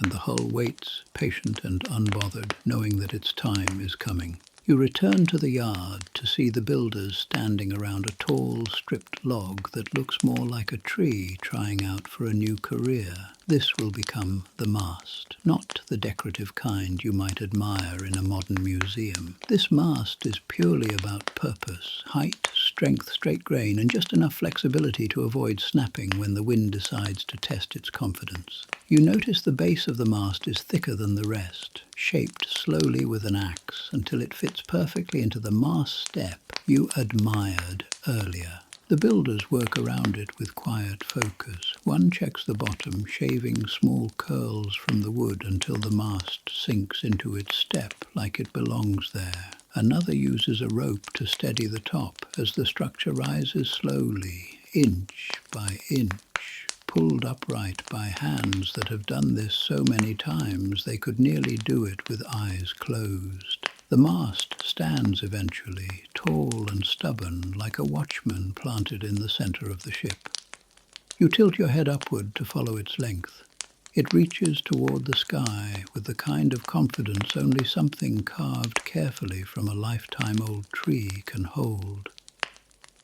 And the hull waits, patient and unbothered, knowing that its time is coming. You return to the yard to see the builders standing around a tall, stripped log that looks more like a tree trying out for a new career. This will become the mast, not the decorative kind you might admire in a modern museum. This mast is purely about purpose, height, strength, straight grain, and just enough flexibility to avoid snapping when the wind decides to test its confidence. You notice the base of the mast is thicker than the rest, shaped slowly with an axe until it fits perfectly into the mast step you admired earlier. The builders work around it with quiet focus. One checks the bottom, shaving small curls from the wood until the mast sinks into its step like it belongs there. Another uses a rope to steady the top as the structure rises slowly, inch by inch, pulled upright by hands that have done this so many times they could nearly do it with eyes closed. The mast stands eventually, tall and stubborn, like a watchman planted in the center of the ship. You tilt your head upward to follow its length. It reaches toward the sky with the kind of confidence only something carved carefully from a lifetime-old tree can hold.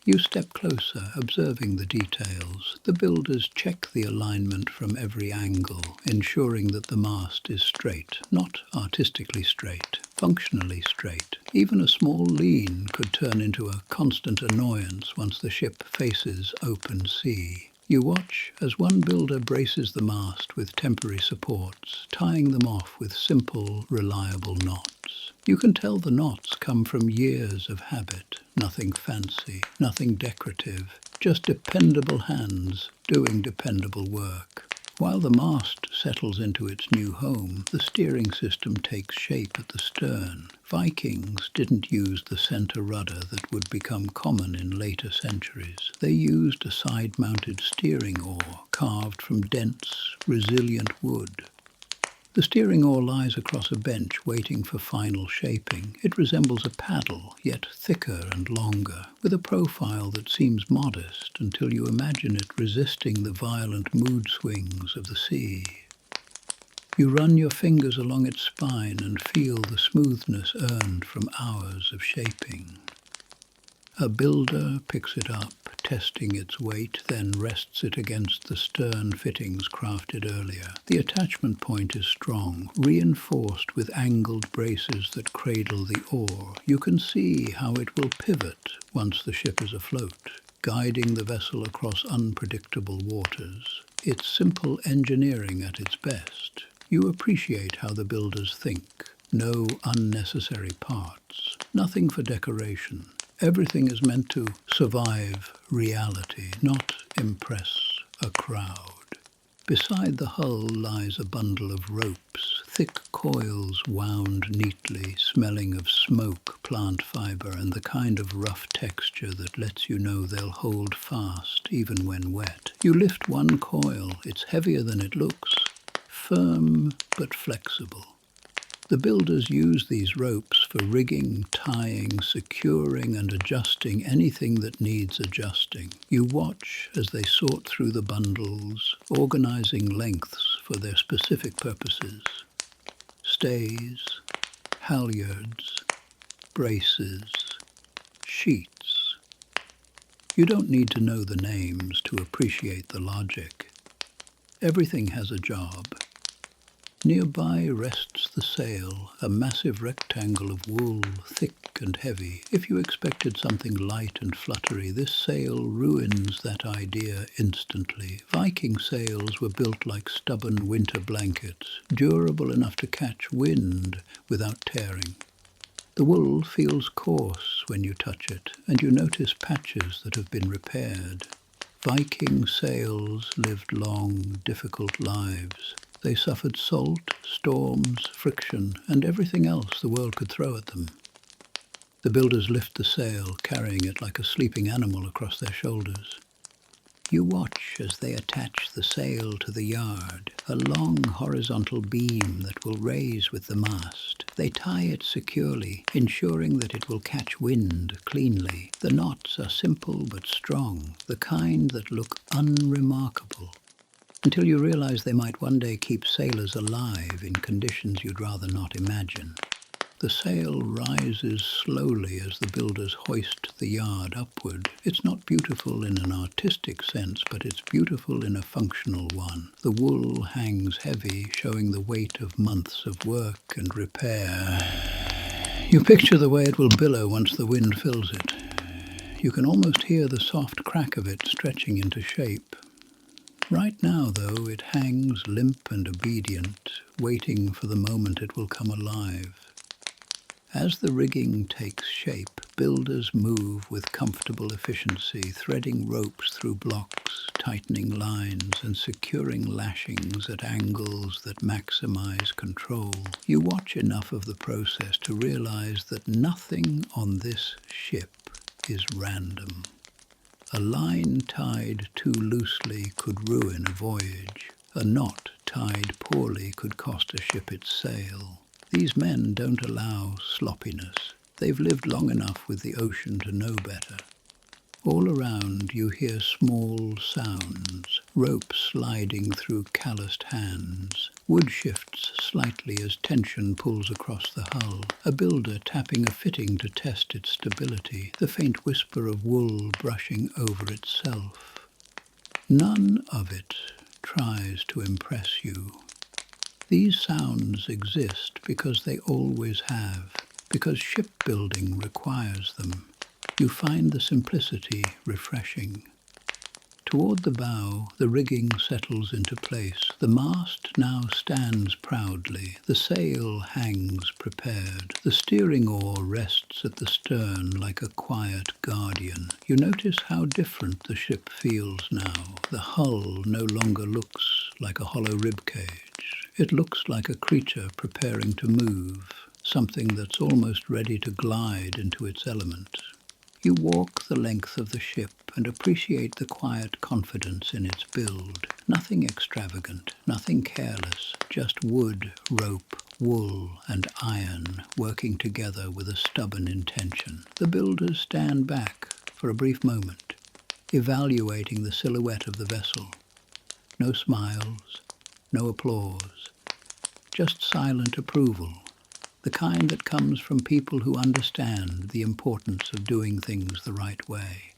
You step closer, observing the details. The builders check the alignment from every angle, ensuring that the mast is straight, not artistically straight, functionally straight. Even a small lean could turn into a constant annoyance once the ship faces open sea. You watch as one builder braces the mast with temporary supports, tying them off with simple, reliable knots. You can tell the knots come from years of habit, nothing fancy, nothing decorative, just dependable hands doing dependable work. While the mast settles into its new home, the steering system takes shape at the stern. Vikings didn't use the center rudder that would become common in later centuries. They used a side-mounted steering oar carved from dense, resilient wood. The steering oar lies across a bench waiting for final shaping. It resembles a paddle, yet thicker and longer, with a profile that seems modest until you imagine it resisting the violent mood swings of the sea. You run your fingers along its spine and feel the smoothness earned from hours of shaping. A builder picks it up, testing its weight, then rests it against the stern fittings crafted earlier. The attachment point is strong, reinforced with angled braces that cradle the oar. You can see how it will pivot once the ship is afloat, guiding the vessel across unpredictable waters. It's simple engineering at its best. You appreciate how the builders think. No unnecessary parts, nothing for decoration. Everything is meant to survive reality, not impress a crowd. Beside the hull lies a bundle of ropes, thick coils wound neatly, smelling of smoke, plant fiber, and the kind of rough texture that lets you know they'll hold fast even when wet. You lift one coil. It's heavier than it looks, firm but flexible. The builders use these ropes for rigging, tying, securing, and adjusting anything that needs adjusting. You watch as they sort through the bundles, organizing lengths for their specific purposes. Stays, halyards, braces, sheets. You don't need to know the names to appreciate the logic. Everything has a job. Nearby rests the sail, a massive rectangle of wool, thick and heavy. If you expected something light and fluttery, this sail ruins that idea instantly. Viking sails were built like stubborn winter blankets, durable enough to catch wind without tearing. The wool feels coarse when you touch it, and you notice patches that have been repaired. Viking sails lived long, difficult lives. They suffered salt, storms, friction, and everything else the world could throw at them. The builders lift the sail, carrying it like a sleeping animal across their shoulders. You watch as they attach the sail to the yard, a long horizontal beam that will raise with the mast. They tie it securely, ensuring that it will catch wind cleanly. The knots are simple but strong, the kind that look unremarkable, until you realize they might one day keep sailors alive in conditions you'd rather not imagine. The sail rises slowly as the builders hoist the yard upward. It's not beautiful in an artistic sense, but it's beautiful in a functional one. The wool hangs heavy, showing the weight of months of work and repair. You picture the way it will billow once the wind fills it. You can almost hear the soft crack of it stretching into shape. Right now, though, it hangs limp and obedient, waiting for the moment it will come alive. As the rigging takes shape, builders move with comfortable efficiency, threading ropes through blocks, tightening lines, and securing lashings at angles that maximize control. You watch enough of the process to realize that nothing on this ship is random. A line tied too loosely could ruin a voyage. A knot tied poorly could cost a ship its sail. These men don't allow sloppiness. They've lived long enough with the ocean to know better. All around you hear small sounds, ropes sliding through calloused hands, wood shifts slightly as tension pulls across the hull, a builder tapping a fitting to test its stability, the faint whisper of wool brushing over itself. None of it tries to impress you. These sounds exist because they always have, because shipbuilding requires them. You find the simplicity refreshing. Toward the bow, the rigging settles into place. The mast now stands proudly. The sail hangs prepared. The steering oar rests at the stern like a quiet guardian. You notice how different the ship feels now. The hull no longer looks like a hollow ribcage. It looks like a creature preparing to move, something that's almost ready to glide into its element. You walk the length of the ship and appreciate the quiet confidence in its build. Nothing extravagant, nothing careless, just wood, rope, wool and iron working together with a stubborn intention. The builders stand back for a brief moment, evaluating the silhouette of the vessel. No smiles, no applause, just silent approval, the kind that comes from people who understand the importance of doing things the right way.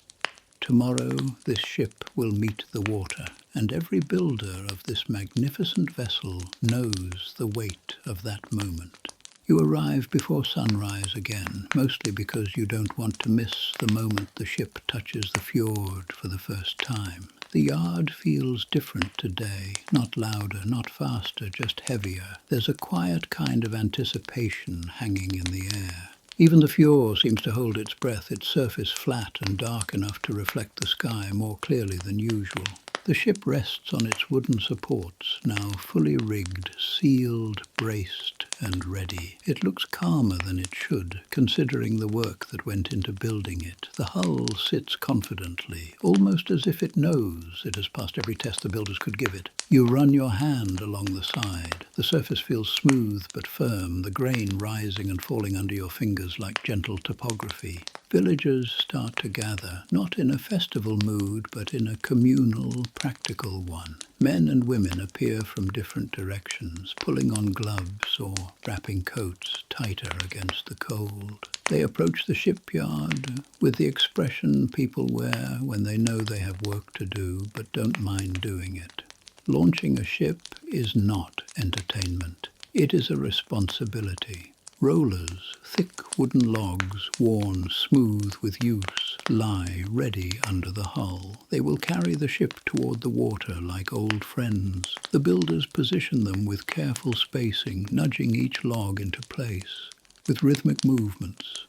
Tomorrow this ship will meet the water, and every builder of this magnificent vessel knows the weight of that moment. You arrive before sunrise again, mostly because you don't want to miss the moment the ship touches the fjord for the first time. The yard feels different today, not louder, not faster, just heavier. There's a quiet kind of anticipation hanging in the air. Even the fjord seems to hold its breath, its surface flat and dark enough to reflect the sky more clearly than usual. The ship rests on its wooden supports, now fully rigged, sealed, braced and ready. It looks calmer than it should, considering the work that went into building it. The hull sits confidently, almost as if it knows it has passed every test the builders could give it. You run your hand along the side. The surface feels smooth but firm, the grain rising and falling under your fingers like gentle topography. Villagers start to gather, not in a festival mood, but in a communal, practical one. Men and women appear from different directions, pulling on gloves or wrapping coats tighter against the cold. They approach the shipyard with the expression people wear when they know they have work to do, but don't mind doing it. Launching a ship is not entertainment. It is a responsibility. Rollers, thick wooden logs, worn smooth with use, lie ready under the hull. They will carry the ship toward the water like old friends. The builders position them with careful spacing, nudging each log into place, with rhythmic movements.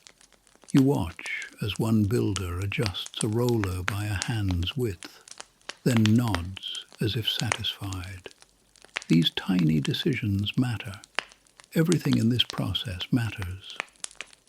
You watch as one builder adjusts a roller by a hand's width, then nods as if satisfied. These tiny decisions matter. Everything in this process matters.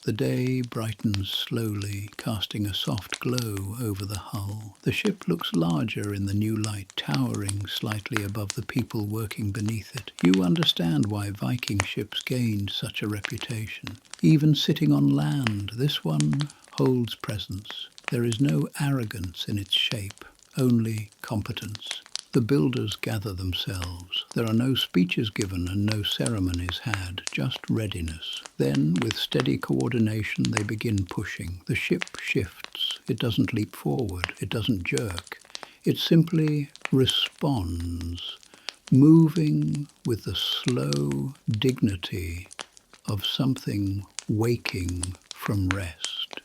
The day brightens slowly, casting a soft glow over the hull. The ship looks larger in the new light, towering slightly above the people working beneath it. You understand why Viking ships gained such a reputation. Even sitting on land, this one holds presence. There is no arrogance in its shape, only competence. The builders gather themselves. There are no speeches given and no ceremonies had, just readiness. Then, with steady coordination, they begin pushing. The ship shifts. It doesn't leap forward. It doesn't jerk. It simply responds, moving with the slow dignity of something waking from rest.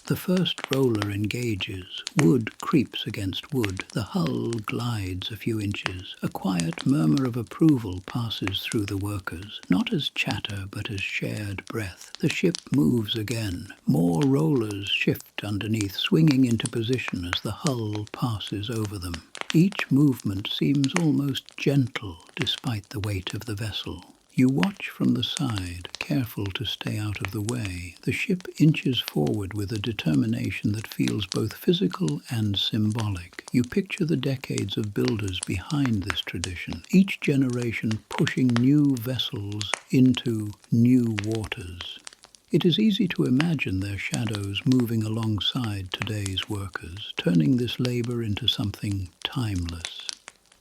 The first roller engages. Wood creeps against wood. The hull glides a few inches. A quiet murmur of approval passes through the workers, not as chatter but as shared breath. The ship moves again. More rollers shift underneath, swinging into position as the hull passes over them. Each movement seems almost gentle despite the weight of the vessel. You watch from the side, careful to stay out of the way. The ship inches forward with a determination that feels both physical and symbolic. You picture the decades of builders behind this tradition, each generation pushing new vessels into new waters. It is easy to imagine their shadows moving alongside today's workers, turning this labor into something timeless.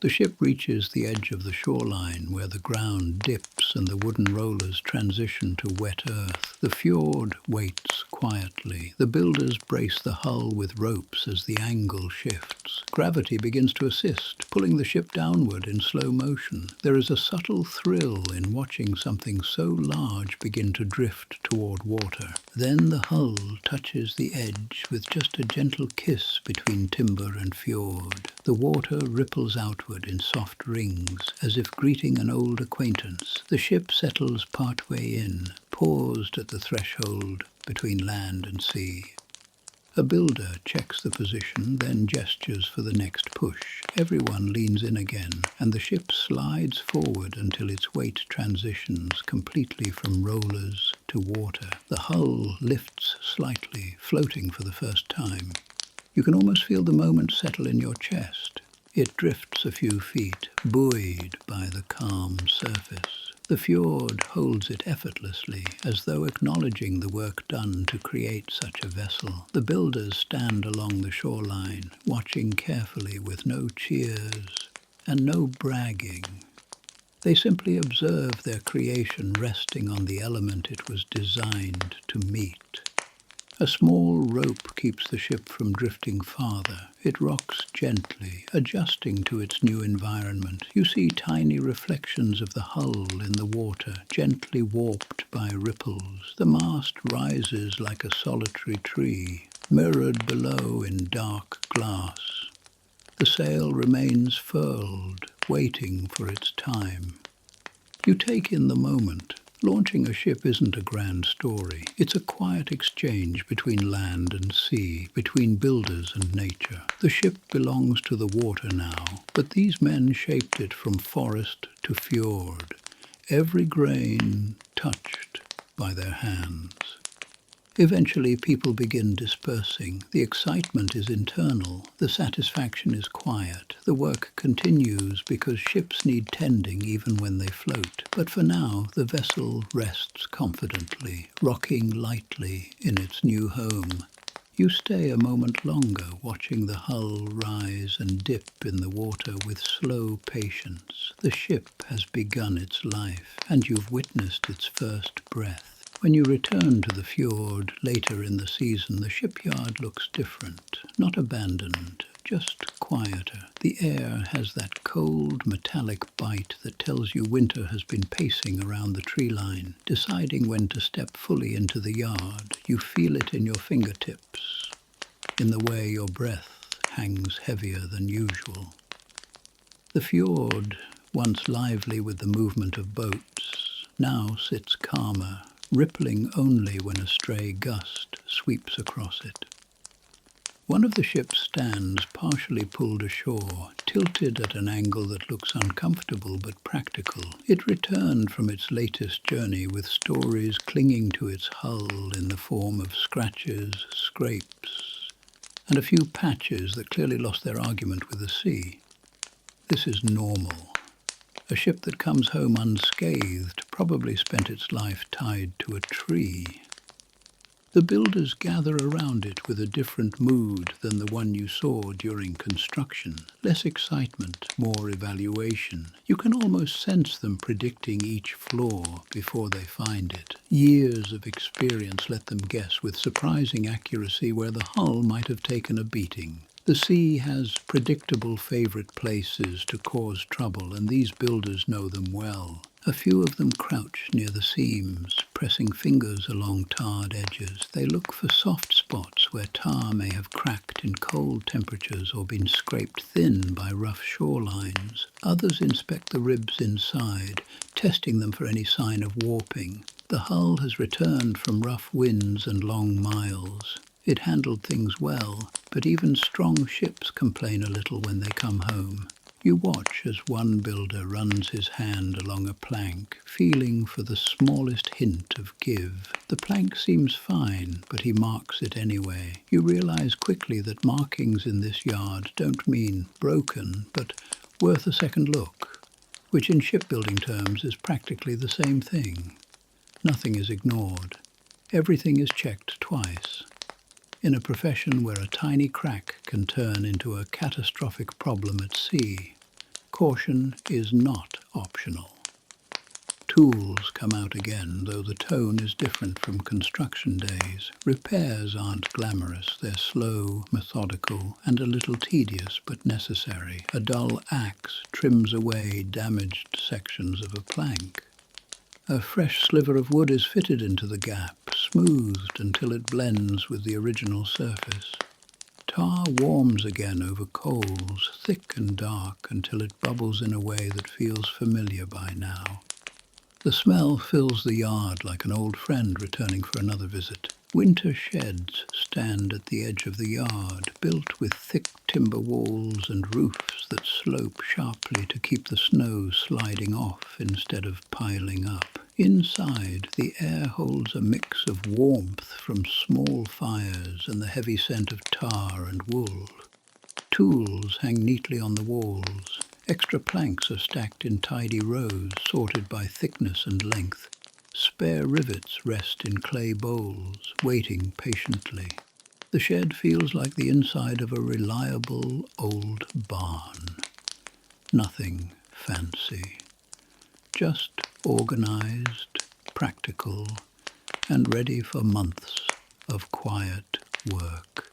The ship reaches the edge of the shoreline where the ground dips and the wooden rollers transition to wet earth. The fjord waits quietly. The builders brace the hull with ropes as the angle shifts. Gravity begins to assist, pulling the ship downward in slow motion. There is a subtle thrill in watching something so large begin to drift toward water. Then the hull touches the edge with just a gentle kiss between timber and fjord. The water ripples outward in soft rings, as if greeting an old acquaintance. The ship settles partway in, paused at the threshold between land and sea. A builder checks the position, then gestures for the next push. Everyone leans in again, and the ship slides forward until its weight transitions completely from rollers to water. The hull lifts slightly, floating for the first time. You can almost feel the moment settle in your chest. It drifts a few feet, buoyed by the calm surface. The fjord holds it effortlessly, as though acknowledging the work done to create such a vessel. The builders stand along the shoreline, watching carefully with no cheers and no bragging. They simply observe their creation resting on the element it was designed to meet. A small rope keeps the ship from drifting farther. It rocks gently, adjusting to its new environment. You see tiny reflections of the hull in the water, gently warped by ripples. The mast rises like a solitary tree, mirrored below in dark glass. The sail remains furled, waiting for its time. You take in the moment. Launching a ship isn't a grand story. It's a quiet exchange between land and sea, between builders and nature. The ship belongs to the water now, but these men shaped it from forest to fjord, every grain touched by their hands. Eventually, people begin dispersing. The excitement is internal. The satisfaction is quiet. The work continues because ships need tending even when they float. But for now, the vessel rests confidently, rocking lightly in its new home. You stay a moment longer, watching the hull rise and dip in the water with slow patience. The ship has begun its life, and you've witnessed its first breath. When you return to the fjord later in the season, the shipyard looks different, not abandoned, just quieter. The air has that cold, metallic bite that tells you winter has been pacing around the tree line, deciding when to step fully into the yard. You feel it in your fingertips, in the way your breath hangs heavier than usual. The fjord, once lively with the movement of boats, now sits calmer, rippling only when a stray gust sweeps across it. One of the ships stands partially pulled ashore, tilted at an angle that looks uncomfortable but practical. It returned from its latest journey with stories clinging to its hull in the form of scratches, scrapes, and a few patches that clearly lost their argument with the sea. This is normal. A ship that comes home unscathed probably spent its life tied to a tree. The builders gather around it with a different mood than the one you saw during construction. Less excitement, more evaluation. You can almost sense them predicting each flaw before they find it. Years of experience let them guess with surprising accuracy where the hull might have taken a beating. The sea has predictable favorite places to cause trouble, and these builders know them well. A few of them crouch near the seams, pressing fingers along tarred edges. They look for soft spots where tar may have cracked in cold temperatures or been scraped thin by rough shorelines. Others inspect the ribs inside, testing them for any sign of warping. The hull has returned from rough winds and long miles. It handled things well, but even strong ships complain a little when they come home. You watch as one builder runs his hand along a plank, feeling for the smallest hint of give. The plank seems fine, but he marks it anyway. You realize quickly that markings in this yard don't mean broken, but worth a second look, which in shipbuilding terms is practically the same thing. Nothing is ignored. Everything is checked twice. In a profession where a tiny crack can turn into a catastrophic problem at sea, caution is not optional. Tools come out again, though the tone is different from construction days. Repairs aren't glamorous, they're slow, methodical, and a little tedious but necessary. A dull axe trims away damaged sections of a plank. A fresh sliver of wood is fitted into the gap, smoothed until it blends with the original surface. Tar warms again over coals, thick and dark, until it bubbles in a way that feels familiar by now. The smell fills the yard like an old friend returning for another visit. Winter sheds stand at the edge of the yard, built with thick timber walls and roofs that slope sharply to keep the snow sliding off instead of piling up. Inside, the air holds a mix of warmth from small fires and the heavy scent of tar and wool. Tools hang neatly on the walls. Extra planks are stacked in tidy rows, sorted by thickness and length. Spare rivets rest in clay bowls, waiting patiently. The shed feels like the inside of a reliable old barn. Nothing fancy. Just organized, practical, and ready for months of quiet work.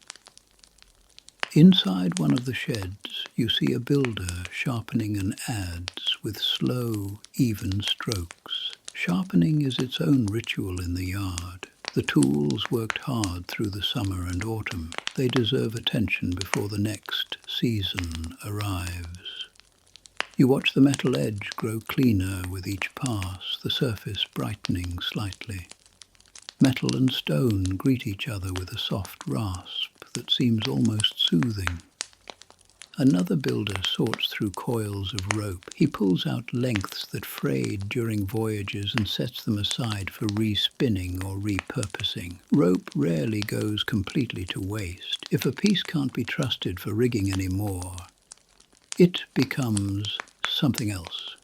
Inside one of the sheds, you see a builder sharpening an adze with slow, even strokes. Sharpening is its own ritual in the yard. The tools worked hard through the summer and autumn. They deserve attention before the next season arrives. You watch the metal edge grow cleaner with each pass, the surface brightening slightly. Metal and stone greet each other with a soft rasp that seems almost soothing. Another builder sorts through coils of rope. He pulls out lengths that frayed during voyages and sets them aside for respinning or repurposing. Rope rarely goes completely to waste. If a piece can't be trusted for rigging anymore, it becomes something else.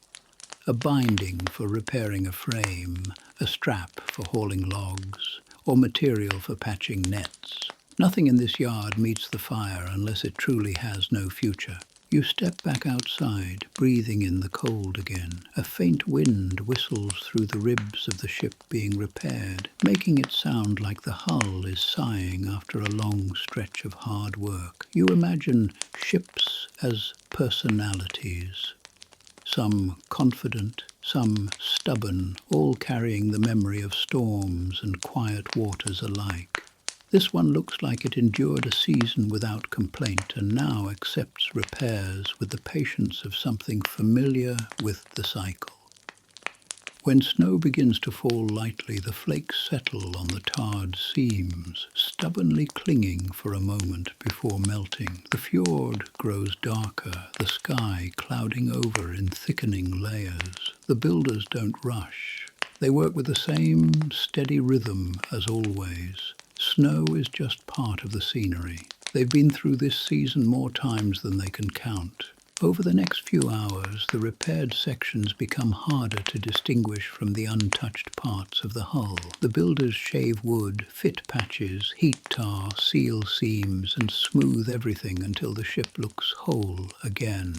A binding for repairing a frame, a strap for hauling logs, or material for patching nets. Nothing in this yard meets the fire unless it truly has no future. You step back outside, breathing in the cold again. A faint wind whistles through the ribs of the ship being repaired, making it sound like the hull is sighing after a long stretch of hard work. You imagine ships as personalities. Some confident, some stubborn, all carrying the memory of storms and quiet waters alike. This one looks like it endured a season without complaint and now accepts repairs with the patience of something familiar with the cycle. When snow begins to fall lightly, the flakes settle on the tarred seams, stubbornly clinging for a moment before melting. The fjord grows darker, the sky clouding over in thickening layers. The builders don't rush. They work with the same steady rhythm as always. Snow is just part of the scenery. They've been through this season more times than they can count. Over the next few hours, the repaired sections become harder to distinguish from the untouched parts of the hull. The builders shave wood, fit patches, heat tar, seal seams, and smooth everything until the ship looks whole again.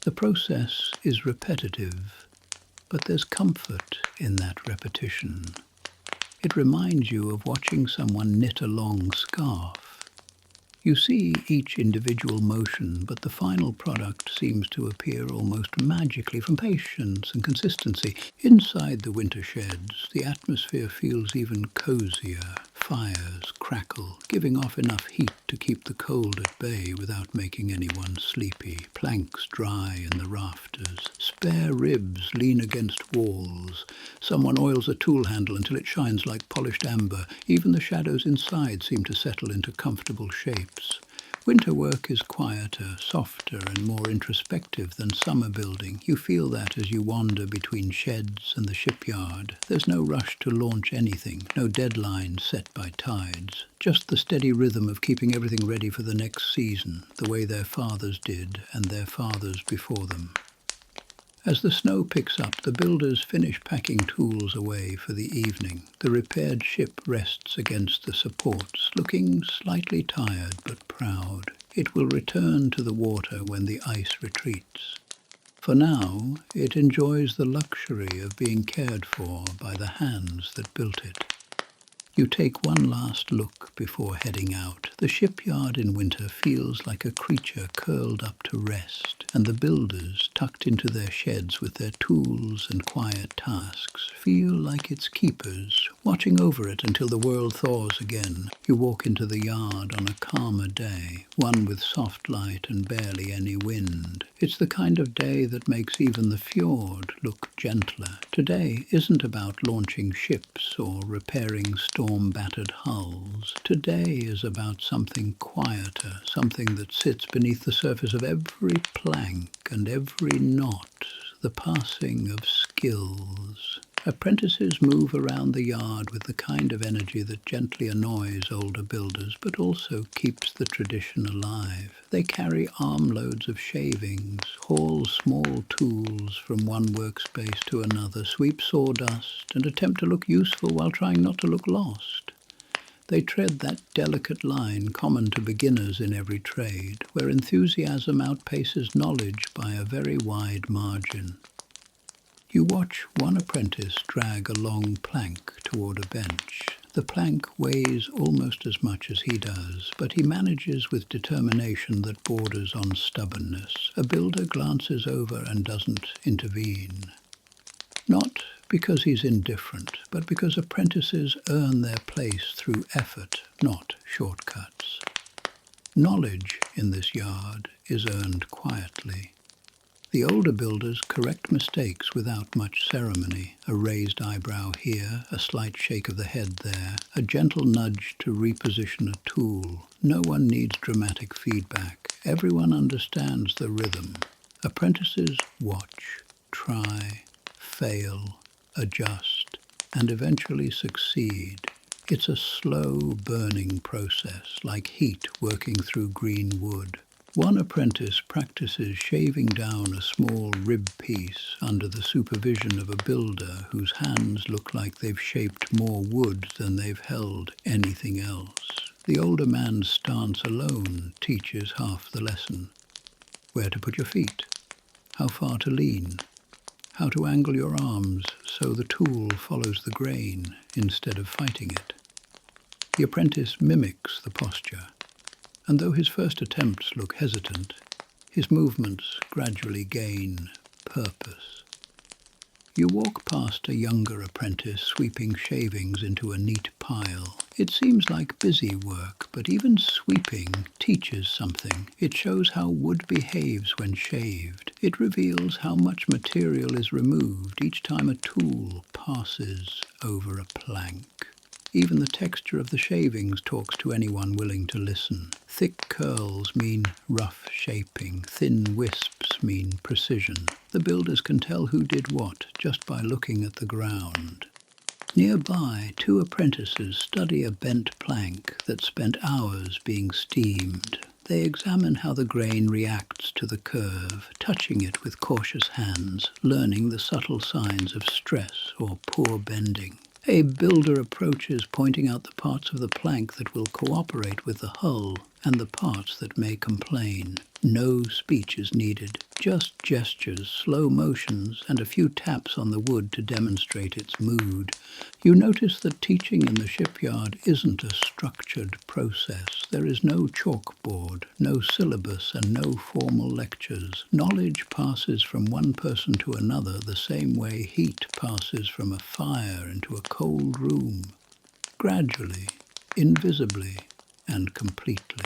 The process is repetitive, but there's comfort in that repetition. It reminds you of watching someone knit a long scarf. You see each individual motion, but the final product seems to appear almost magically from patience and consistency. Inside the winter sheds, the atmosphere feels even cozier. Fires crackle, giving off enough heat to keep the cold at bay without making anyone sleepy. Planks dry in the rafters. Spare ribs lean against walls. Someone oils a tool handle until it shines like polished amber. Even the shadows inside seem to settle into comfortable shapes. Winter work is quieter, softer, and more introspective than summer building. You feel that as you wander between sheds and the shipyard. There's no rush to launch anything, no deadline set by tides. Just the steady rhythm of keeping everything ready for the next season, the way their fathers did and their fathers before them. As the snow picks up, the builders finish packing tools away for the evening. The repaired ship rests against the supports, looking slightly tired but proud. It will return to the water when the ice retreats. For now, it enjoys the luxury of being cared for by the hands that built it. You take one last look before heading out. The shipyard in winter feels like a creature curled up to rest, and the builders, tucked into their sheds with their tools and quiet tasks, feel like its keepers, watching over it until the world thaws again. You walk into the yard on a calmer day, one with soft light and barely any wind. It's the kind of day that makes even the fjord look gentler. Today isn't about launching ships or repairing storm-battered hulls. Today is about something quieter, something that sits beneath the surface of every plank and every knot, the passing of skills. Apprentices move around the yard with the kind of energy that gently annoys older builders, but also keeps the tradition alive. They carry armloads of shavings, haul small tools from one workspace to another, sweep sawdust, and attempt to look useful while trying not to look lost. They tread that delicate line common to beginners in every trade, where enthusiasm outpaces knowledge by a very wide margin. You watch one apprentice drag a long plank toward a bench. The plank weighs almost as much as he does, but he manages with determination that borders on stubbornness. A builder glances over and doesn't intervene. Not because he's indifferent, but because apprentices earn their place through effort, not shortcuts. Knowledge in this yard is earned quietly. The older builders correct mistakes without much ceremony. A raised eyebrow here, a slight shake of the head there, a gentle nudge to reposition a tool. No one needs dramatic feedback. Everyone understands the rhythm. Apprentices watch, try, fail, adjust, and eventually succeed. It's a slow burning process, like heat working through green wood. One apprentice practices shaving down a small rib piece under the supervision of a builder whose hands look like they've shaped more wood than they've held anything else. The older man's stance alone teaches half the lesson. Where to put your feet, how far to lean, how to angle your arms so the tool follows the grain instead of fighting it. The apprentice mimics the posture, and though his first attempts look hesitant, his movements gradually gain purpose. You walk past a younger apprentice sweeping shavings into a neat pile. It seems like busy work, but even sweeping teaches something. It shows how wood behaves when shaved. It reveals how much material is removed each time a tool passes over a plank. Even the texture of the shavings talks to anyone willing to listen. Thick curls mean rough shaping. Thin wisps mean precision. The builders can tell who did what just by looking at the ground. Nearby, two apprentices study a bent plank that spent hours being steamed. They examine how the grain reacts to the curve, touching it with cautious hands, learning the subtle signs of stress or poor bending. A builder approaches, pointing out the parts of the plank that will cooperate with the hull and the parts that may complain. No speech is needed, just gestures, slow motions, and a few taps on the wood to demonstrate its mood. You notice that teaching in the shipyard isn't a structured process. There is no chalkboard, no syllabus, and no formal lectures. Knowledge passes from one person to another the same way heat passes from a fire into a cold room. Gradually, invisibly, and completely.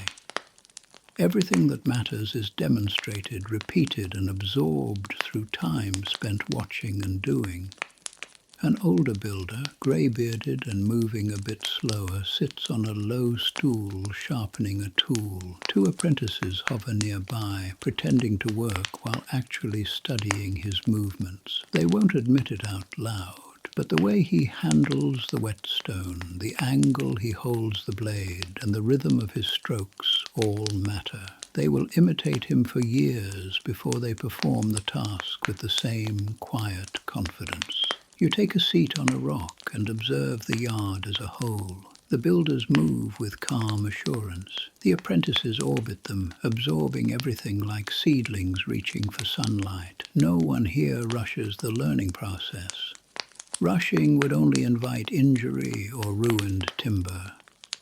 Everything that matters is demonstrated, repeated, and absorbed through time spent watching and doing. An older builder, grey-bearded and moving a bit slower, sits on a low stool sharpening a tool. Two apprentices hover nearby, pretending to work while actually studying his movements. They won't admit it out loud, but the way he handles the whetstone, the angle he holds the blade, and the rhythm of his strokes all matter. They will imitate him for years before they perform the task with the same quiet confidence. You take a seat on a rock and observe the yard as a whole. The builders move with calm assurance. The apprentices orbit them, absorbing everything like seedlings reaching for sunlight. No one here rushes the learning process. Rushing would only invite injury or ruined timber.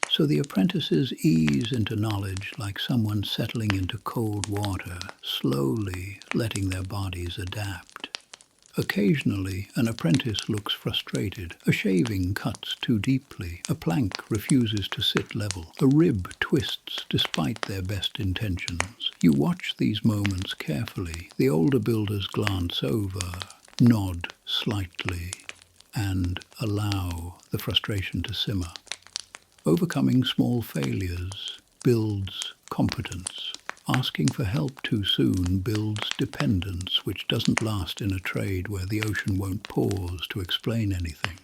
So the apprentices ease into knowledge like someone settling into cold water, slowly letting their bodies adapt. Occasionally, an apprentice looks frustrated. A shaving cuts too deeply. A plank refuses to sit level. A rib twists despite their best intentions. You watch these moments carefully. The older builders glance over, nod slightly, and allow the frustration to simmer. Overcoming small failures builds competence. Asking for help too soon builds dependence, which doesn't last in a trade where the ocean won't pause to explain anything.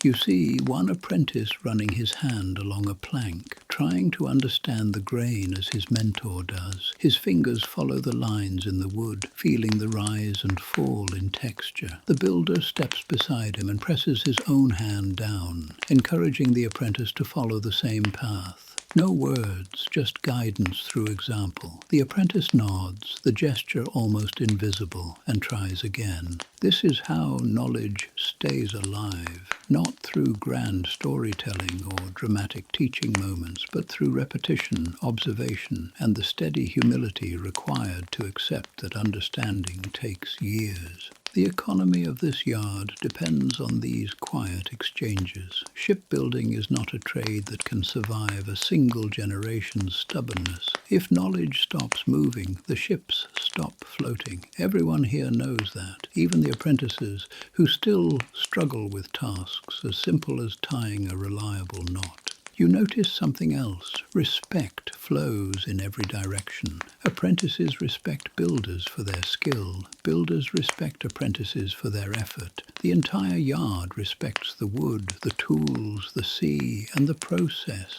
You see one apprentice running his hand along a plank, trying to understand the grain as his mentor does. His fingers follow the lines in the wood, feeling the rise and fall in texture. The builder steps beside him and presses his own hand down, encouraging the apprentice to follow the same path. No words, just guidance through example. The apprentice nods, the gesture almost invisible, and tries again. This is how knowledge stays alive, not through grand storytelling or dramatic teaching moments, but through repetition, observation, and the steady humility required to accept that understanding takes years. The economy of this yard depends on these quiet exchanges. Shipbuilding is not a trade that can survive a single generation's stubbornness. If knowledge stops moving, the ships stop floating. Everyone here knows that, even the apprentices, who still struggle with tasks as simple as tying a reliable knot. You notice something else. Respect flows in every direction. Apprentices respect builders for their skill. Builders respect apprentices for their effort. The entire yard respects the wood, the tools, the sea, and the process.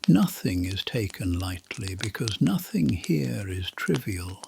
Nothing is taken lightly because nothing here is trivial.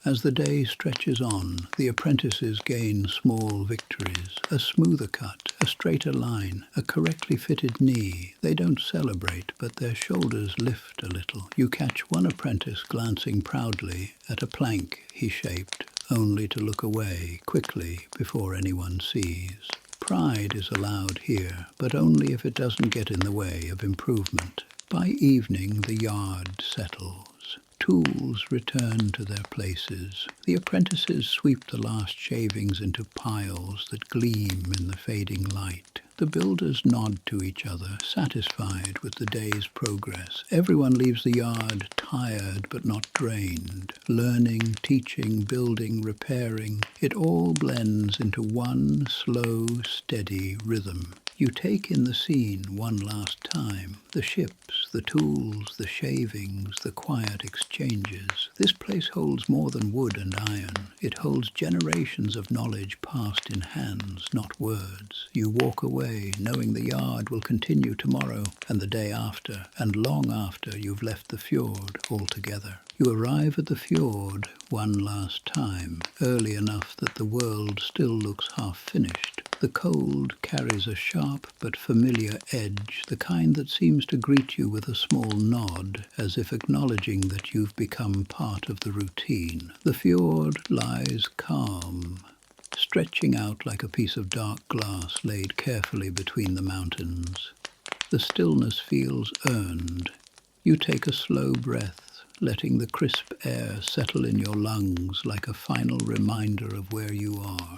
As the day stretches on, the apprentices gain small victories. A smoother cut, a straighter line, a correctly fitted knee. They don't celebrate, but their shoulders lift a little. You catch one apprentice glancing proudly at a plank he shaped, only to look away quickly before anyone sees. Pride is allowed here, but only if it doesn't get in the way of improvement. By evening, the yard settles. Tools return to their places. The apprentices sweep the last shavings into piles that gleam in the fading light. The builders nod to each other, satisfied with the day's progress. Everyone leaves the yard tired but not drained. Learning, teaching, building, repairing, it all blends into one slow, steady rhythm. You take in the scene one last time, the ships, the tools, the shavings, the quiet exchanges. This place holds more than wood and iron. It holds generations of knowledge passed in hands, not words. You walk away, knowing the yard will continue tomorrow and the day after, and long after you've left the fjord altogether. You arrive at the fjord one last time, early enough that the world still looks half finished. The cold carries a sharp but familiar edge, the kind that seems to greet you with a small nod, as if acknowledging that you've become part of the routine. The fjord lies calm, stretching out like a piece of dark glass laid carefully between the mountains. The stillness feels earned. You take a slow breath, letting the crisp air settle in your lungs like a final reminder of where you are.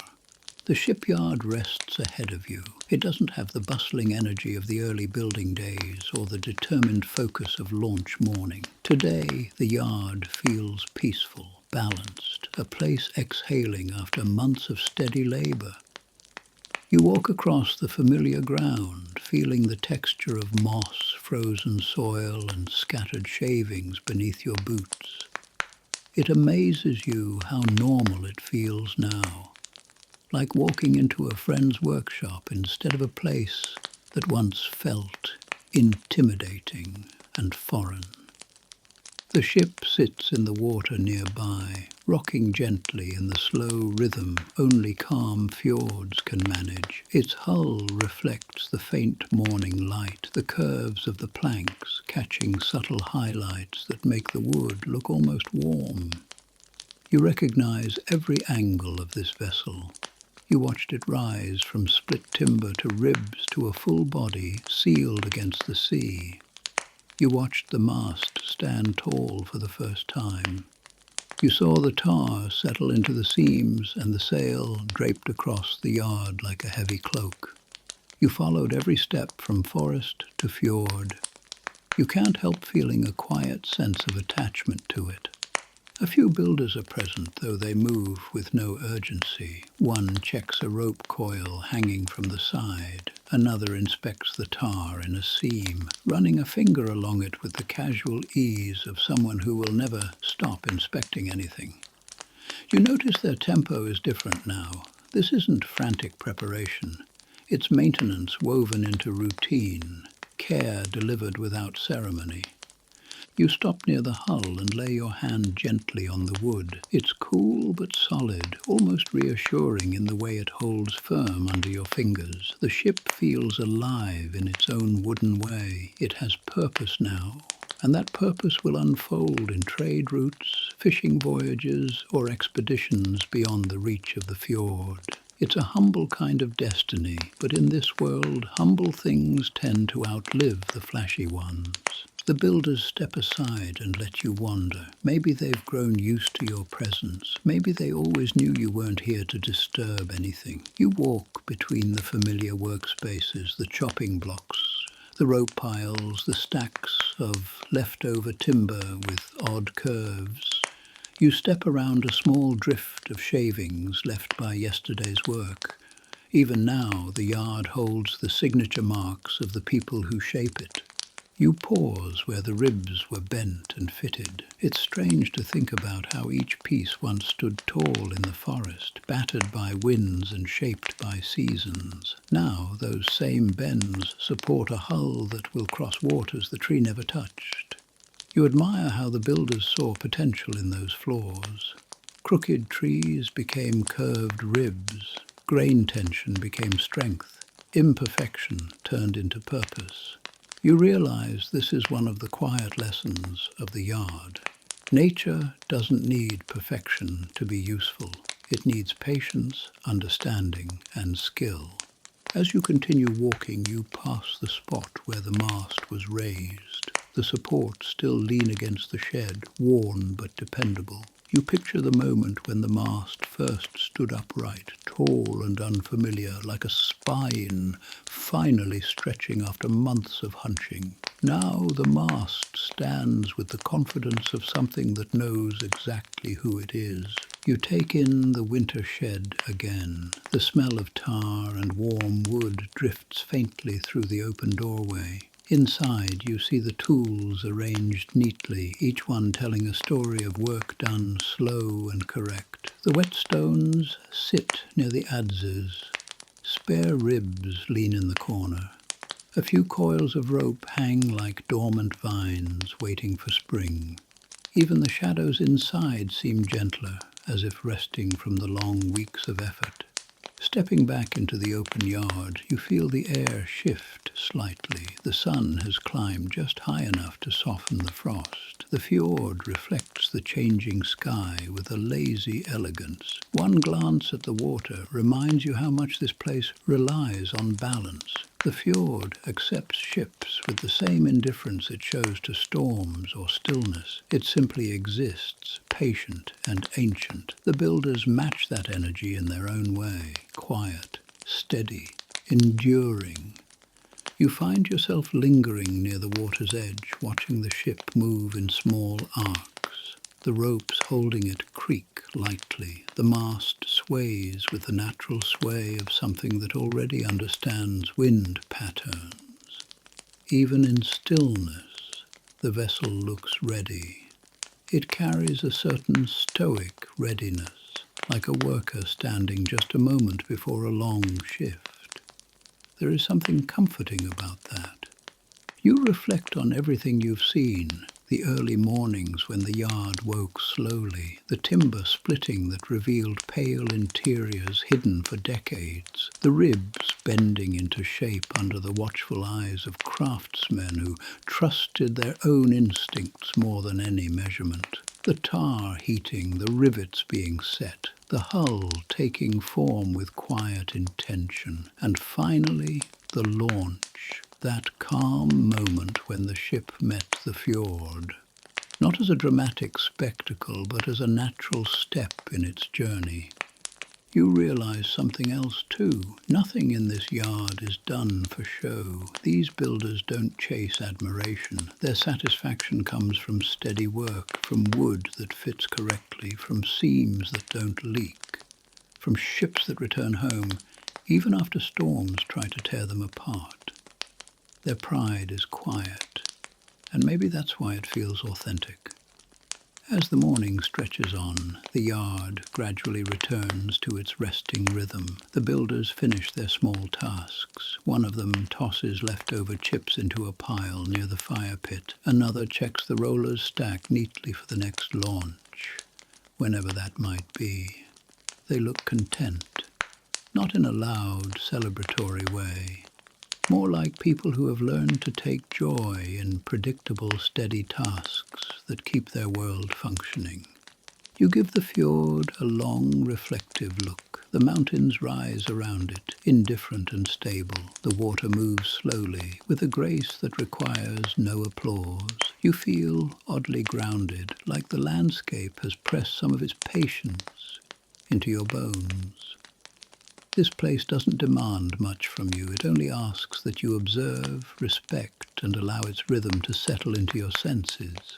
The shipyard rests ahead of you. It doesn't have the bustling energy of the early building days or the determined focus of launch morning. Today, the yard feels peaceful, balanced, a place exhaling after months of steady labor. You walk across the familiar ground, feeling the texture of moss, frozen soil, and scattered shavings beneath your boots. It amazes you how normal it feels now, like walking into a friend's workshop instead of a place that once felt intimidating and foreign. The ship sits in the water nearby, rocking gently in the slow rhythm only calm fjords can manage. Its hull reflects the faint morning light, the curves of the planks catching subtle highlights that make the wood look almost warm. You recognize every angle of this vessel. You watched it rise from split timber to ribs to a full body sealed against the sea. You watched the mast stand tall for the first time. You saw the tar settle into the seams and the sail draped across the yard like a heavy cloak. You followed every step from forest to fjord. You can't help feeling a quiet sense of attachment to it. A few builders are present, though they move with no urgency. One checks a rope coil hanging from the side. Another inspects the tar in a seam, running a finger along it with the casual ease of someone who will never stop inspecting anything. You notice their tempo is different now. This isn't frantic preparation. It's maintenance woven into routine, care delivered without ceremony. You stop near the hull and lay your hand gently on the wood. It's cool but solid, almost reassuring in the way it holds firm under your fingers. The ship feels alive in its own wooden way. It has purpose now, and that purpose will unfold in trade routes, fishing voyages, or expeditions beyond the reach of the fjord. It's a humble kind of destiny, but in this world, humble things tend to outlive the flashy ones. The builders step aside and let you wander. Maybe they've grown used to your presence. Maybe they always knew you weren't here to disturb anything. You walk between the familiar workspaces, the chopping blocks, the rope piles, the stacks of leftover timber with odd curves. You step around a small drift of shavings left by yesterday's work. Even now, the yard holds the signature marks of the people who shape it. You pause where the ribs were bent and fitted. It's strange to think about how each piece once stood tall in the forest, battered by winds and shaped by seasons. Now those same bends support a hull that will cross waters the tree never touched. You admire how the builders saw potential in those flaws. Crooked trees became curved ribs. Grain tension became strength. Imperfection turned into purpose. You realize this is one of the quiet lessons of the yard. Nature doesn't need perfection to be useful. It needs patience, understanding, and skill. As you continue walking, you pass the spot where the mast was raised. The supports still lean against the shed, worn but dependable. You picture the moment when the mast first stood upright, tall and unfamiliar, like a spine finally stretching after months of hunching. Now the mast stands with the confidence of something that knows exactly who it is. You take in the winter shed again. The smell of tar and warm wood drifts faintly through the open doorway. Inside, you see the tools arranged neatly, each one telling a story of work done slow and correct. The whetstones sit near the adzes. Spare ribs lean in the corner. A few coils of rope hang like dormant vines waiting for spring. Even the shadows inside seem gentler, as if resting from the long weeks of effort. Stepping back into the open yard, you feel the air shift slightly. The sun has climbed just high enough to soften the frost. The fjord reflects the changing sky with a lazy elegance. One glance at the water reminds you how much this place relies on balance. The fjord accepts ships with the same indifference it shows to storms or stillness. It simply exists, patient and ancient. The builders match that energy in their own way, quiet, steady, enduring. You find yourself lingering near the water's edge, watching the ship move in small arcs. The ropes holding it creak lightly. The mast sways with the natural sway of something that already understands wind patterns. Even in stillness, the vessel looks ready. It carries a certain stoic readiness, like a worker standing just a moment before a long shift. There is something comforting about that. You reflect on everything you've seen, the early mornings when the yard woke slowly, the timber splitting that revealed pale interiors hidden for decades, the ribs bending into shape under the watchful eyes of craftsmen who trusted their own instincts more than any measurement, the tar heating, the rivets being set, the hull taking form with quiet intention, and finally the launch. That calm moment when the ship met the fjord, not as a dramatic spectacle, but as a natural step in its journey. You realize something else too. Nothing in this yard is done for show. These builders don't chase admiration. Their satisfaction comes from steady work, from wood that fits correctly, from seams that don't leak, from ships that return home, even after storms try to tear them apart. Their pride is quiet, and maybe that's why it feels authentic. As the morning stretches on, the yard gradually returns to its resting rhythm. The builders finish their small tasks. One of them tosses leftover chips into a pile near the fire pit. Another checks the rollers stacked neatly for the next launch, whenever that might be. They look content, not in a loud, celebratory way. More like people who have learned to take joy in predictable, steady tasks that keep their world functioning. You give the fjord a long, reflective look. The mountains rise around it, indifferent and stable. The water moves slowly, with a grace that requires no applause. You feel oddly grounded, like the landscape has pressed some of its patience into your bones. This place doesn't demand much from you. It only asks that you observe, respect, and allow its rhythm to settle into your senses.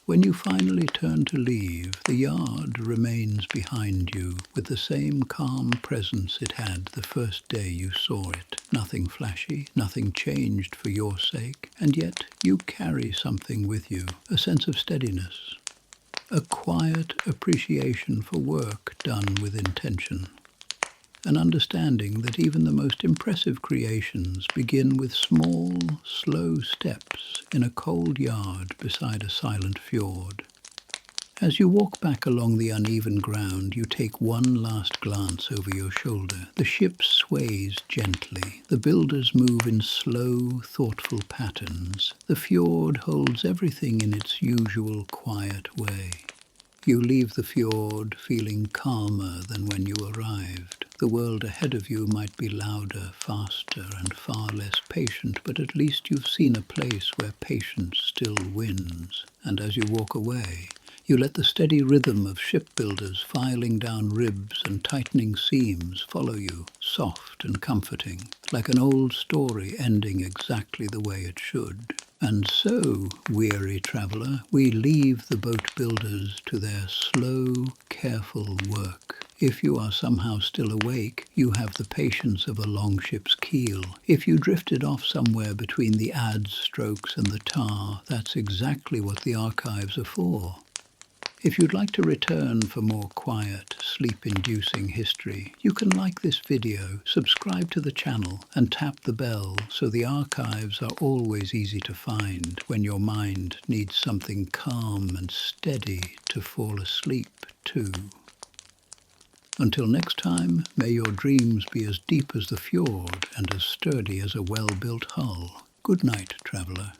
When you finally turn to leave, the yard remains behind you with the same calm presence it had the first day you saw it. Nothing flashy, nothing changed for your sake, and yet you carry something with you, a sense of steadiness, a quiet appreciation for work done with intention. An understanding that even the most impressive creations begin with small, slow steps in a cold yard beside a silent fjord. As you walk back along the uneven ground, you take one last glance over your shoulder. The ship sways gently. The builders move in slow, thoughtful patterns. The fjord holds everything in its usual quiet way. You leave the fjord feeling calmer than when you arrived. The world ahead of you might be louder, faster, and far less patient, but at least you've seen a place where patience still wins. And as you walk away, You let the steady rhythm of shipbuilders filing down ribs and tightening seams follow you, soft and comforting, like an old story ending exactly the way it should. And so, weary traveller, we leave the boat builders to their slow, careful work. If you are somehow still awake, you have the patience of a longship's keel. If you drifted off somewhere between the adze strokes and the tar, that's exactly what the archives are for. If you'd like to return for more quiet, sleep-inducing history, you can like this video, subscribe to the channel, and tap the bell so the archives are always easy to find when your mind needs something calm and steady to fall asleep to. Until next time, may your dreams be as deep as the fjord and as sturdy as a well-built hull. Good night, traveller.